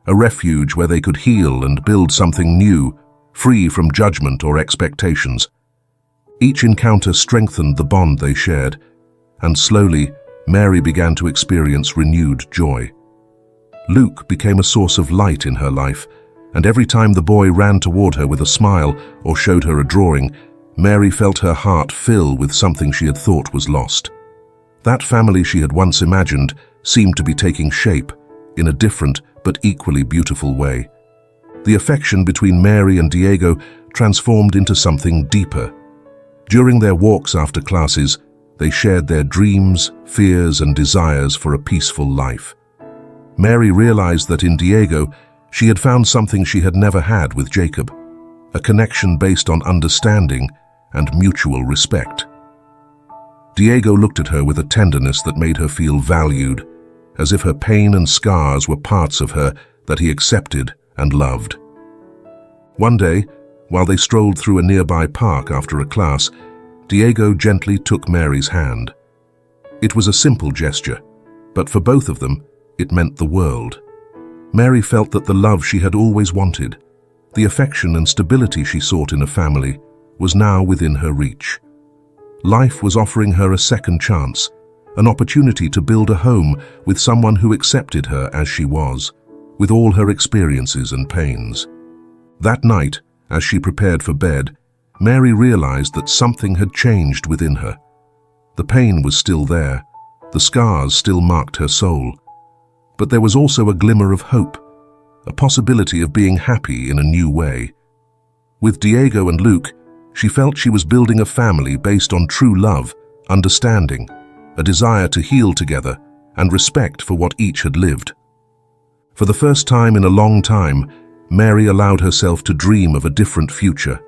a refuge where they could heal and build something new, free from judgment or expectations. Each encounter strengthened the bond they shared, and slowly, Mary began to experience renewed joy. Luke became a source of light in her life, and every time the boy ran toward her with a smile or showed her a drawing, Mary felt her heart fill with something she had thought was lost. That family she had once imagined seemed to be taking shape in a different but equally beautiful way. The affection between Mary and Diego transformed into something deeper. During their walks after classes, they shared their dreams, fears, and desires for a peaceful life. Mary realized that in Diego, she had found something she had never had with Jacob, a connection based on understanding and mutual respect. Diego looked at her with a tenderness that made her feel valued, as if her pain and scars were parts of her that he accepted and loved. One day, while they strolled through a nearby park after a class, Diego gently took Mary's hand. It was a simple gesture, but for both of them, it meant the world. Mary felt that the love she had always wanted, the affection and stability she sought in a family, was now within her reach. Life was offering her a second chance, an opportunity to build a home with someone who accepted her as she was, with all her experiences and pains. That night, as she prepared for bed, Mary realized that something had changed within her. The pain was still there, the scars still marked her soul, but there was also a glimmer of hope, a possibility of being happy in a new way. With Diego and Luke, she felt she was building a family based on true love, understanding, a desire to heal together, and respect for what each had lived. For the first time in a long time, Mary allowed herself to dream of a different future,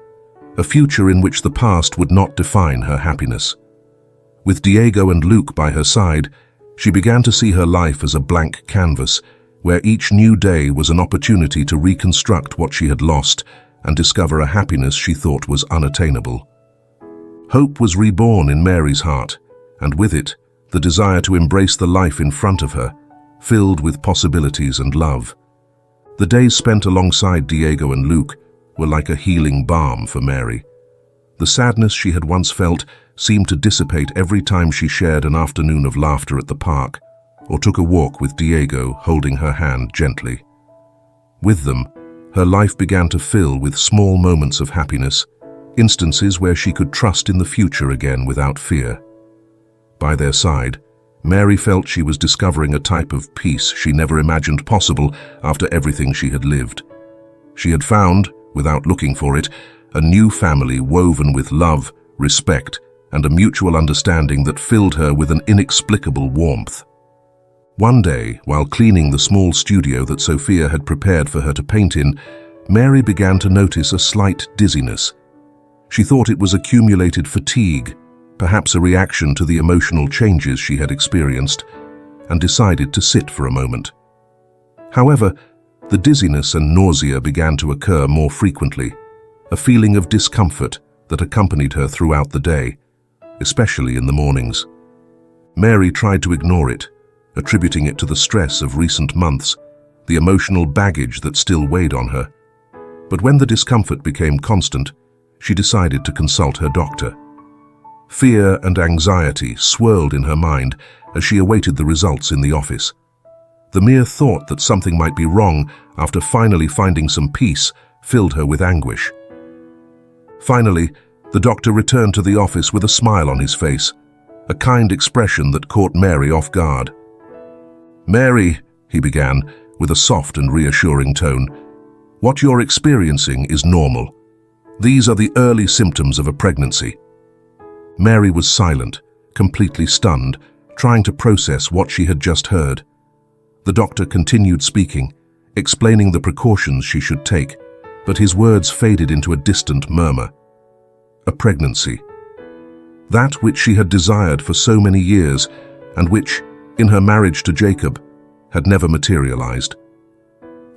a future in which the past would not define her happiness. With Diego and Luke by her side, she began to see her life as a blank canvas, where each new day was an opportunity to reconstruct what she had lost and discover a happiness she thought was unattainable. Hope was reborn in Mary's heart, and with it, the desire to embrace the life in front of her, filled with possibilities and love. The days spent alongside Diego and Luke were like a healing balm for Mary. The sadness she had once felt seemed to dissipate every time she shared an afternoon of laughter at the park or took a walk with Diego holding her hand gently. With them, her life began to fill with small moments of happiness, instances where she could trust in the future again without fear. By their side, Mary felt she was discovering a type of peace she never imagined possible after everything she had lived. She had found, without looking for it, a new family woven with love, respect, and a mutual understanding that filled her with an inexplicable warmth. One day, while cleaning the small studio that Sophia had prepared for her to paint in, Mary began to notice a slight dizziness. She thought it was accumulated fatigue, perhaps a reaction to the emotional changes she had experienced, and decided to sit for a moment. However, the dizziness and nausea began to occur more frequently, a feeling of discomfort that accompanied her throughout the day, especially in the mornings. Mary tried to ignore it, attributing it to the stress of recent months, the emotional baggage that still weighed on her. But when the discomfort became constant, she decided to consult her doctor. Fear and anxiety swirled in her mind as she awaited the results in the office. The mere thought that something might be wrong after finally finding some peace filled her with anguish. Finally, the doctor returned to the office with a smile on his face, a kind expression that caught Mary off guard. "Mary," he began, with a soft and reassuring tone, "what you're experiencing is normal. These are the early symptoms of a pregnancy." Mary was silent, completely stunned, trying to process what she had just heard. The doctor continued speaking, explaining the precautions she should take, but his words faded into a distant murmur. A pregnancy. That which she had desired for so many years, and which, in her marriage to Jacob, had never materialized.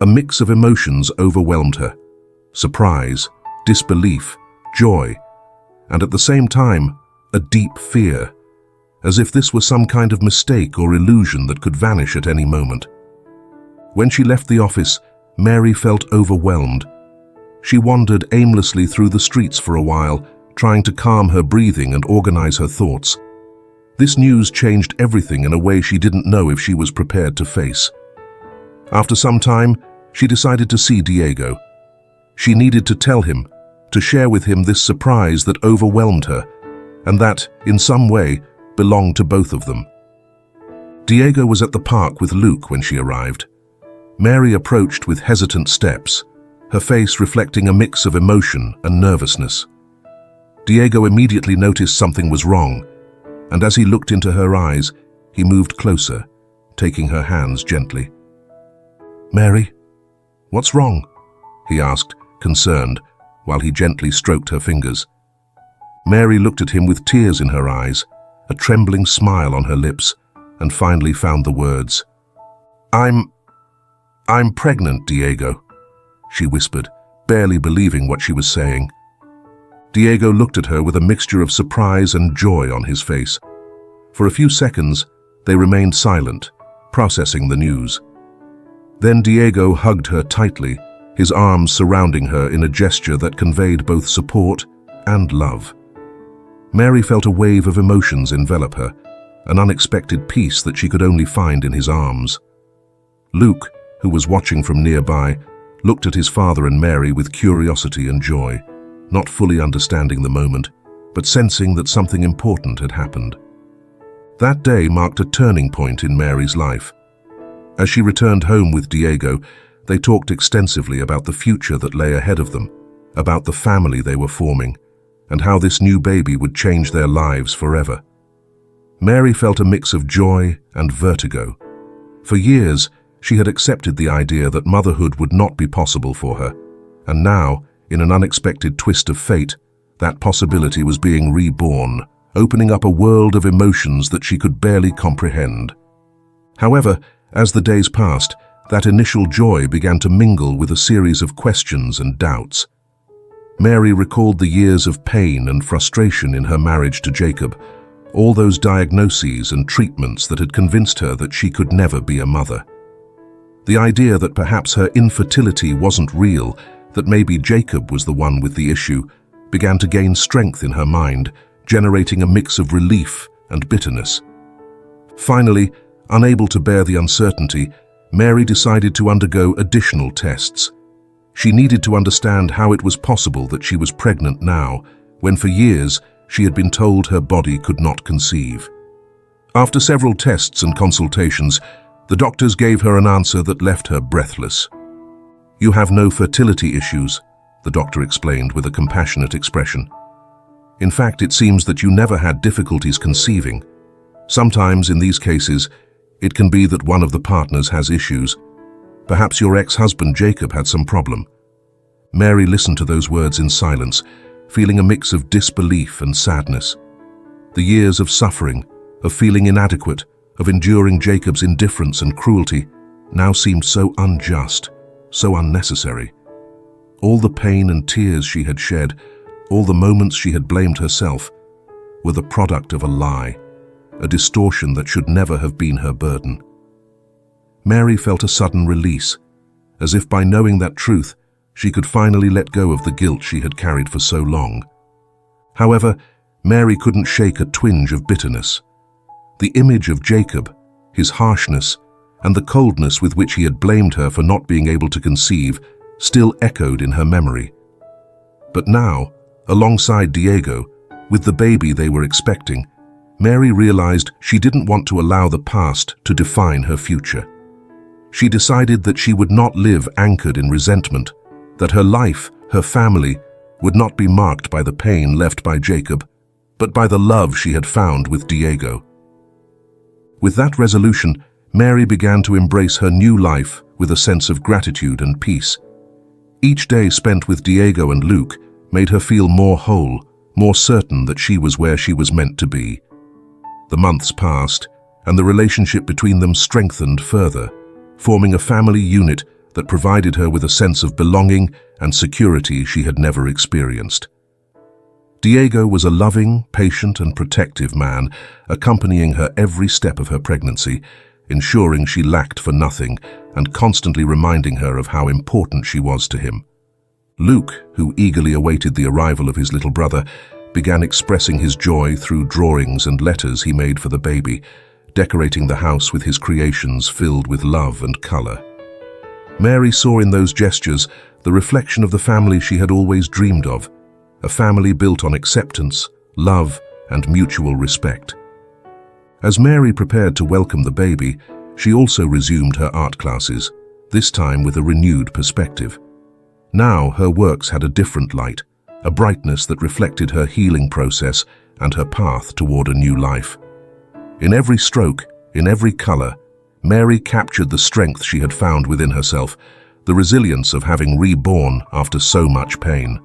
A mix of emotions overwhelmed her: surprise, disbelief, joy, and at the same time, a deep fear, as if this were some kind of mistake or illusion that could vanish at any moment. When she left the office, Mary felt overwhelmed. She wandered aimlessly through the streets for a while, trying to calm her breathing and organize her thoughts. This news changed everything in a way she didn't know if she was prepared to face. After some time, she decided to see Diego. She needed to tell him, to share with him this surprise that overwhelmed her, and that, in some way, belonged to both of them. Diego was at the park with Luke when she arrived. Mary approached with hesitant steps, her face reflecting a mix of emotion and nervousness. Diego immediately noticed something was wrong, and as he looked into her eyes, he moved closer, taking her hands gently. "Mary, what's wrong?" he asked, concerned, while he gently stroked her fingers. Mary looked at him with tears in her eyes, a trembling smile on her lips, and finally found the words. I'm pregnant, Diego," she whispered, barely believing what she was saying. Diego looked at her with a mixture of surprise and joy on his face. For a few seconds, they remained silent, processing the news. Then Diego hugged her tightly, his arms surrounding her in a gesture that conveyed both support and love. Mary felt a wave of emotions envelop her, an unexpected peace that she could only find in his arms. Luke, who was watching from nearby, looked at his father and Mary with curiosity and joy, not fully understanding the moment, but sensing that something important had happened. That day marked a turning point in Mary's life. As she returned home with Diego, they talked extensively about the future that lay ahead of them, about the family they were forming, and how this new baby would change their lives forever. Mary felt a mix of joy and vertigo. For years, she had accepted the idea that motherhood would not be possible for her, and now, in an unexpected twist of fate, that possibility was being reborn, opening up a world of emotions that she could barely comprehend. However, as the days passed, that initial joy began to mingle with a series of questions and doubts. Mary recalled the years of pain and frustration in her marriage to Jacob, all those diagnoses and treatments that had convinced her that she could never be a mother. The idea that perhaps her infertility wasn't real, that maybe Jacob was the one with the issue, began to gain strength in her mind, generating a mix of relief and bitterness. Finally, unable to bear the uncertainty, Mary decided to undergo additional tests. She needed to understand how it was possible that she was pregnant now, when for years she had been told her body could not conceive. After several tests and consultations, the doctors gave her an answer that left her breathless. "You have no fertility issues," the doctor explained with a compassionate expression. "In fact, it seems that you never had difficulties conceiving. Sometimes, in these cases, it can be that one of the partners has issues. Perhaps your ex-husband Jacob had some problem." Mary listened to those words in silence, feeling a mix of disbelief and sadness. The years of suffering, of feeling inadequate, of enduring Jacob's indifference and cruelty, now seemed so unjust, so unnecessary. All the pain and tears she had shed, all the moments she had blamed herself, were the product of a lie, a distortion that should never have been her burden. Mary felt a sudden release, as if by knowing that truth, she could finally let go of the guilt she had carried for so long. However, Mary couldn't shake a twinge of bitterness. The image of Jacob, his harshness, and the coldness with which he had blamed her for not being able to conceive, still echoed in her memory. But now, alongside Diego, with the baby they were expecting, Mary realized she didn't want to allow the past to define her future. She decided that she would not live anchored in resentment, that her life, her family, would not be marked by the pain left by Jacob, but by the love she had found with Diego. With that resolution, Mary began to embrace her new life with a sense of gratitude and peace. Each day spent with Diego and Luke made her feel more whole, more certain that she was where she was meant to be. The months passed, and the relationship between them strengthened further, forming a family unit that provided her with a sense of belonging and security she had never experienced. Diego was a loving, patient, and protective man, accompanying her every step of her pregnancy, ensuring she lacked for nothing and constantly reminding her of how important she was to him. Luke, who eagerly awaited the arrival of his little brother, began expressing his joy through drawings and letters he made for the baby, decorating the house with his creations filled with love and color. Mary saw in those gestures the reflection of the family she had always dreamed of, a family built on acceptance, love, and mutual respect. As Mary prepared to welcome the baby, she also resumed her art classes, this time with a renewed perspective. Now her works had a different light, a brightness that reflected her healing process and her path toward a new life. In every stroke, in every color, Mary captured the strength she had found within herself, the resilience of having reborn after so much pain.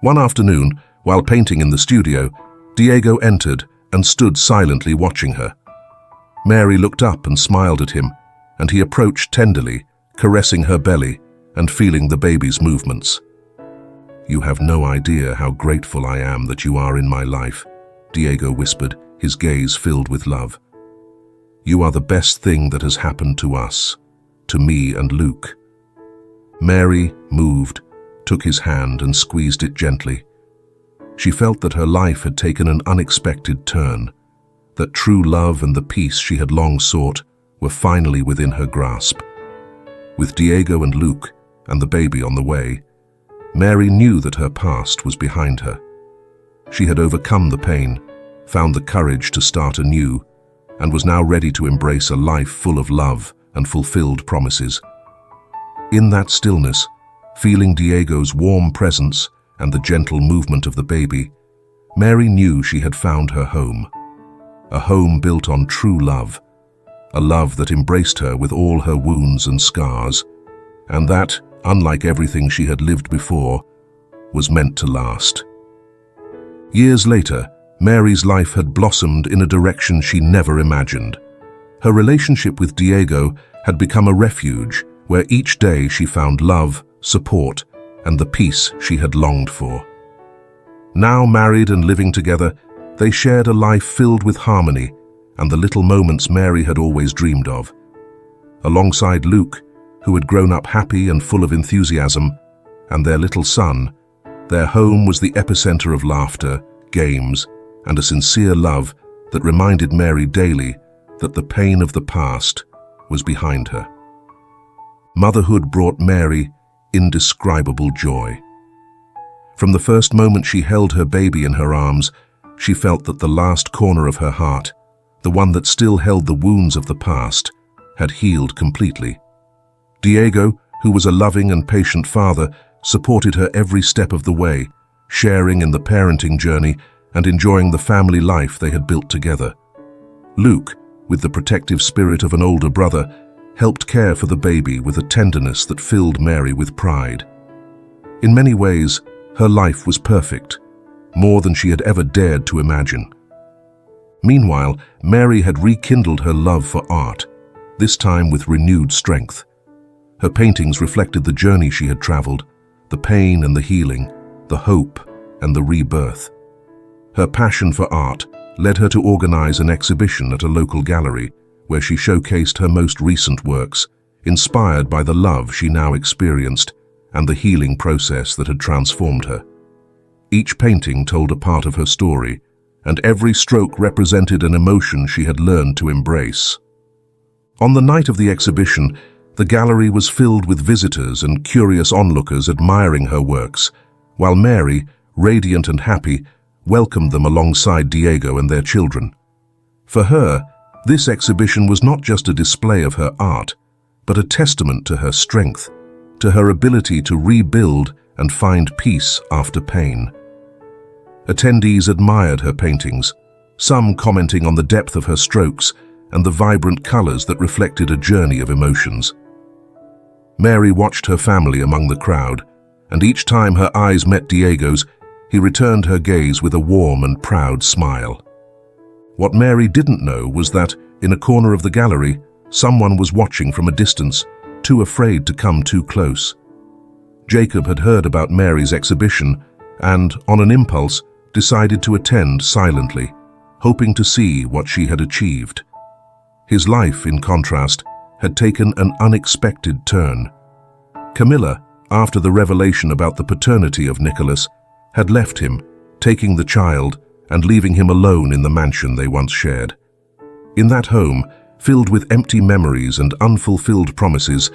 One afternoon, while painting in the studio, Diego entered and stood silently watching her. Mary looked up and smiled at him, and he approached tenderly, caressing her belly and feeling the baby's movements. "You have no idea how grateful I am that you are in my life," Diego whispered, his gaze filled with love. "You are the best thing that has happened to us, to me and Luke." Mary, moved, took his hand and squeezed it gently. She felt that her life had taken an unexpected turn, that true love and the peace she had long sought were finally within her grasp. With Diego and Luke and the baby on the way, Mary knew that her past was behind her. She had overcome the pain, found the courage to start anew, and was now ready to embrace a life full of love and fulfilled promises. In that stillness, feeling Diego's warm presence and the gentle movement of the baby, Mary knew she had found her home. A home built on true love, a love that embraced her with all her wounds and scars, and that, unlike everything she had lived before, was meant to last. Years later, Mary's life had blossomed in a direction she never imagined. Her relationship with Diego had become a refuge where each day she found love, support, and the peace she had longed for. Now married and living together, they shared a life filled with harmony and the little moments Mary had always dreamed of. Alongside Luke, who had grown up happy and full of enthusiasm, and their little son, their home was the epicenter of laughter, games, and a sincere love that reminded Mary daily that the pain of the past was behind her. Motherhood brought Mary indescribable joy. From the first moment she held her baby in her arms, she felt that the last corner of her heart, the one that still held the wounds of the past, had healed completely. Diego, who was a loving and patient father, supported her every step of the way, sharing in the parenting journey and enjoying the family life they had built together. Luke, with the protective spirit of an older brother, helped care for the baby with a tenderness that filled Mary with pride. In many ways, Her life was perfect, more than she had ever dared to imagine. Meanwhile, Mary had rekindled her love for art, this time with renewed strength. Her paintings reflected the journey she had traveled, the pain and the healing, the hope and the rebirth. Her passion for art led her to organize an exhibition at a local gallery where she showcased her most recent works, inspired by the love she now experienced and the healing process that had transformed her. Each painting told a part of her story, and every stroke represented an emotion she had learned to embrace. On the night of the exhibition, the gallery was filled with visitors and curious onlookers admiring her works, while Mary, radiant and happy, welcomed them alongside Diego and their children. For her, this exhibition was not just a display of her art, but a testament to her strength, to her ability to rebuild and find peace after pain. Attendees admired her paintings, some commenting on the depth of her strokes and the vibrant colors that reflected a journey of emotions. Mary watched her family among the crowd, and each time her eyes met Diego's, he returned her gaze with a warm and proud smile. What Mary didn't know was that, in a corner of the gallery, someone was watching from a distance, too afraid to come too close. Jacob had heard about Mary's exhibition and, on an impulse, decided to attend silently, hoping to see what she had achieved. His life, in contrast, had taken an unexpected turn. Camilla, after the revelation about the paternity of Nicholas, had left him, taking the child and leaving him alone in the mansion they once shared. In that home, filled with empty memories and unfulfilled promises,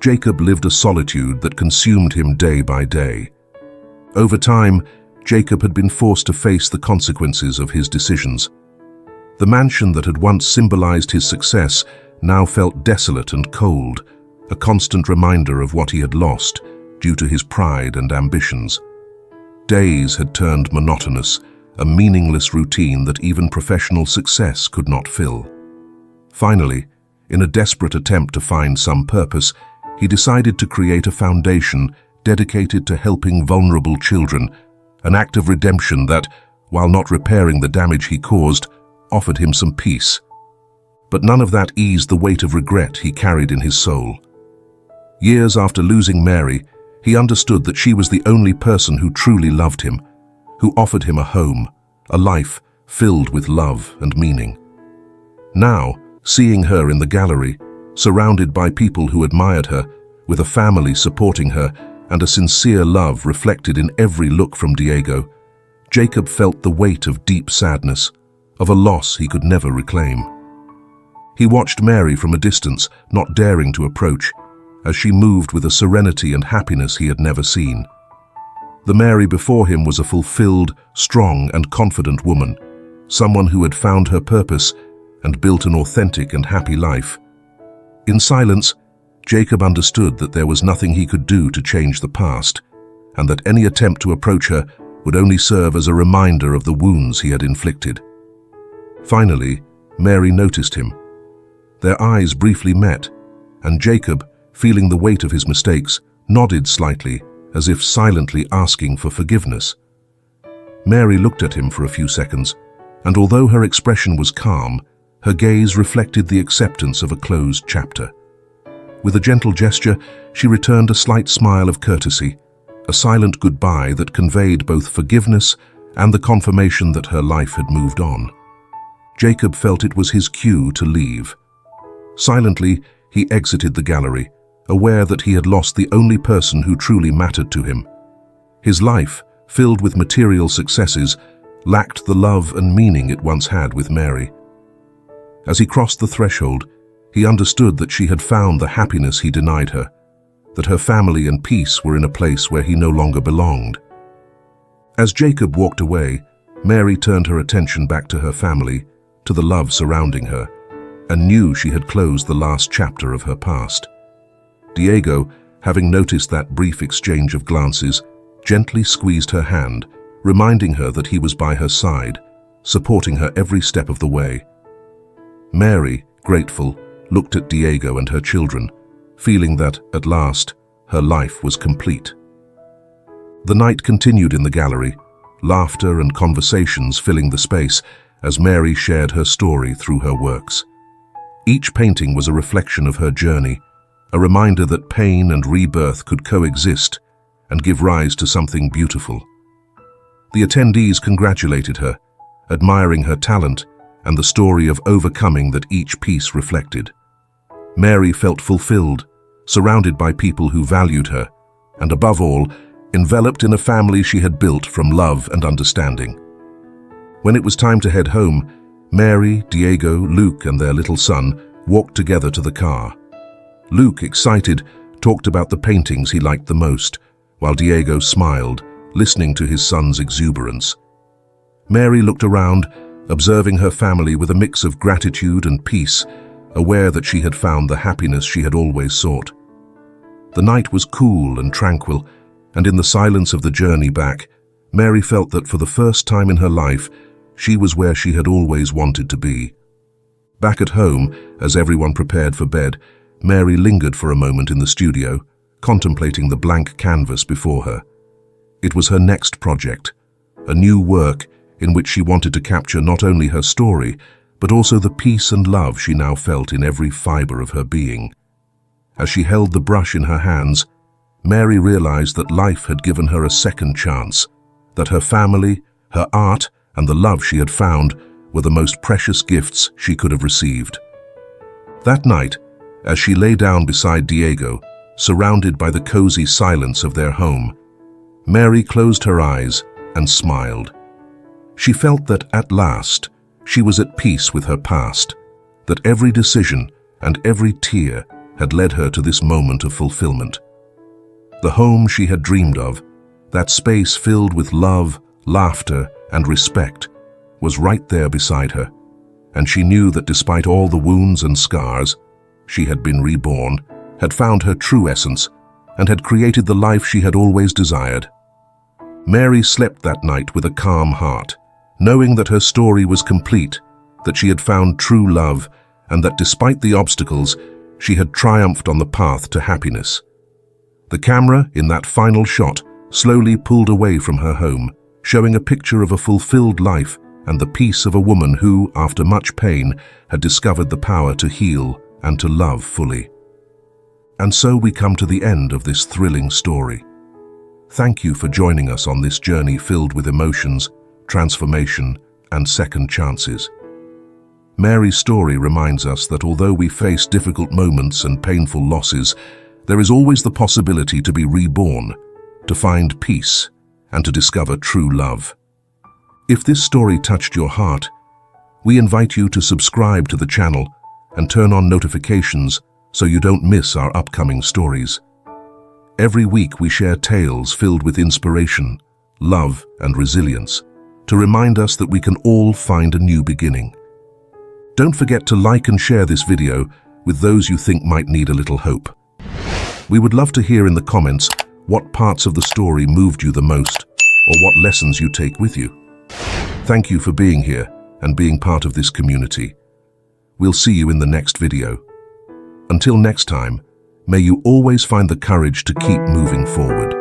Jacob lived a solitude that consumed him day by day. Over time, Jacob had been forced to face the consequences of his decisions. The mansion that had once symbolized his success now felt desolate and cold, a constant reminder of what he had lost due to his pride and ambitions. Days had turned monotonous, a meaningless routine that even professional success could not fill. Finally, in a desperate attempt to find some purpose, he decided to create a foundation dedicated to helping vulnerable children, an act of redemption that, while not repairing the damage he caused, offered him some peace. But none of that eased the weight of regret he carried in his soul. Years after losing Mary, he understood that she was the only person who truly loved him, who offered him a home, a life filled with love and meaning. Now, seeing her in the gallery, surrounded by people who admired her, with a family supporting her and a sincere love reflected in every look from Diego, Jacob felt the weight of deep sadness, of a loss he could never reclaim. He watched Mary from a distance, not daring to approach, as she moved with a serenity and happiness he had never seen. The Mary before him was a fulfilled, strong and confident woman, someone who had found her purpose and built an authentic and happy life. In silence, Jacob understood that there was nothing he could do to change the past, and that any attempt to approach her would only serve as a reminder of the wounds he had inflicted. Finally, Mary noticed him. Their eyes briefly met, and Jacob, feeling the weight of his mistakes, nodded slightly, as if silently asking for forgiveness. Mary looked at him for a few seconds, and although her expression was calm, her gaze reflected the acceptance of a closed chapter. With a gentle gesture, she returned a slight smile of courtesy, a silent goodbye that conveyed both forgiveness and the confirmation that her life had moved on. Jacob felt it was his cue to leave. Silently, he exited the gallery, aware that he had lost the only person who truly mattered to him. His life, filled with material successes, lacked the love and meaning it once had with Mary. As he crossed the threshold, he understood that she had found the happiness he denied her, that her family and peace were in a place where he no longer belonged. As Jacob walked away, Mary turned her attention back to her family, to the love surrounding her, and knew she had closed the last chapter of her past. Diego, having noticed that brief exchange of glances, gently squeezed her hand, reminding her that he was by her side, supporting her every step of the way. Mary, grateful, looked at Diego and her children, feeling that, at last, her life was complete. The night continued in the gallery, laughter and conversations filling the space as Mary shared her story through her works. Each painting was a reflection of her journey, a reminder that pain and rebirth could coexist and give rise to something beautiful. The attendees congratulated her, admiring her talent and the story of overcoming that each piece reflected. Mary felt fulfilled, surrounded by people who valued her, and above all, enveloped in a family she had built from love and understanding. When it was time to head home, Mary, Diego, Luke, and their little son walked together to the car. Luke, excited, talked about the paintings he liked the most, while Diego smiled, listening to his son's exuberance. Mary looked around, observing her family with a mix of gratitude and peace, aware that she had found the happiness she had always sought. The night was cool and tranquil, and in the silence of the journey back, Mary felt that for the first time in her life, she was where she had always wanted to be. Back at home, as everyone prepared for bed, Mary lingered for a moment in the studio, contemplating the blank canvas before her. It was her next project, a new work in which she wanted to capture not only her story, but also the peace and love she now felt in every fiber of her being. As she held the brush in her hands, Mary realized that life had given her a second chance, that her family, her art, and the love she had found were the most precious gifts she could have received. That night, as she lay down beside Diego, surrounded by the cozy silence of their home, Mary closed her eyes and smiled. She felt that at last she was at peace with her past, that every decision and every tear had led her to this moment of fulfillment. The home she had dreamed of, that space filled with love, laughter, and respect, was right there beside her, and she knew that despite all the wounds and scars, she had been reborn, had found her true essence, and had created the life she had always desired. Mary slept that night with a calm heart, knowing that her story was complete, that she had found true love, and that despite the obstacles, she had triumphed on the path to happiness. The camera, in that final shot, slowly pulled away from her home, showing a picture of a fulfilled life and the peace of a woman who, after much pain, had discovered the power to heal and to love fully. And so we come to the end of this thrilling story. Thank you for joining us on this journey filled with emotions, transformation, and second chances. Mary's story reminds us that although we face difficult moments and painful losses, there is always the possibility to be reborn, to find peace, and to discover true love. If this story touched your heart, we invite you to subscribe to the channel and turn on notifications so you don't miss our upcoming stories. Every week we share tales filled with inspiration, love, and resilience to remind us that we can all find a new beginning. Don't forget to like and share this video with those you think might need a little hope. We would love to hear in the comments what parts of the story moved you the most, or what lessons you take with you. Thank you for being here and being part of this community. We'll see you in the next video. Until next time, may you always find the courage to keep moving forward.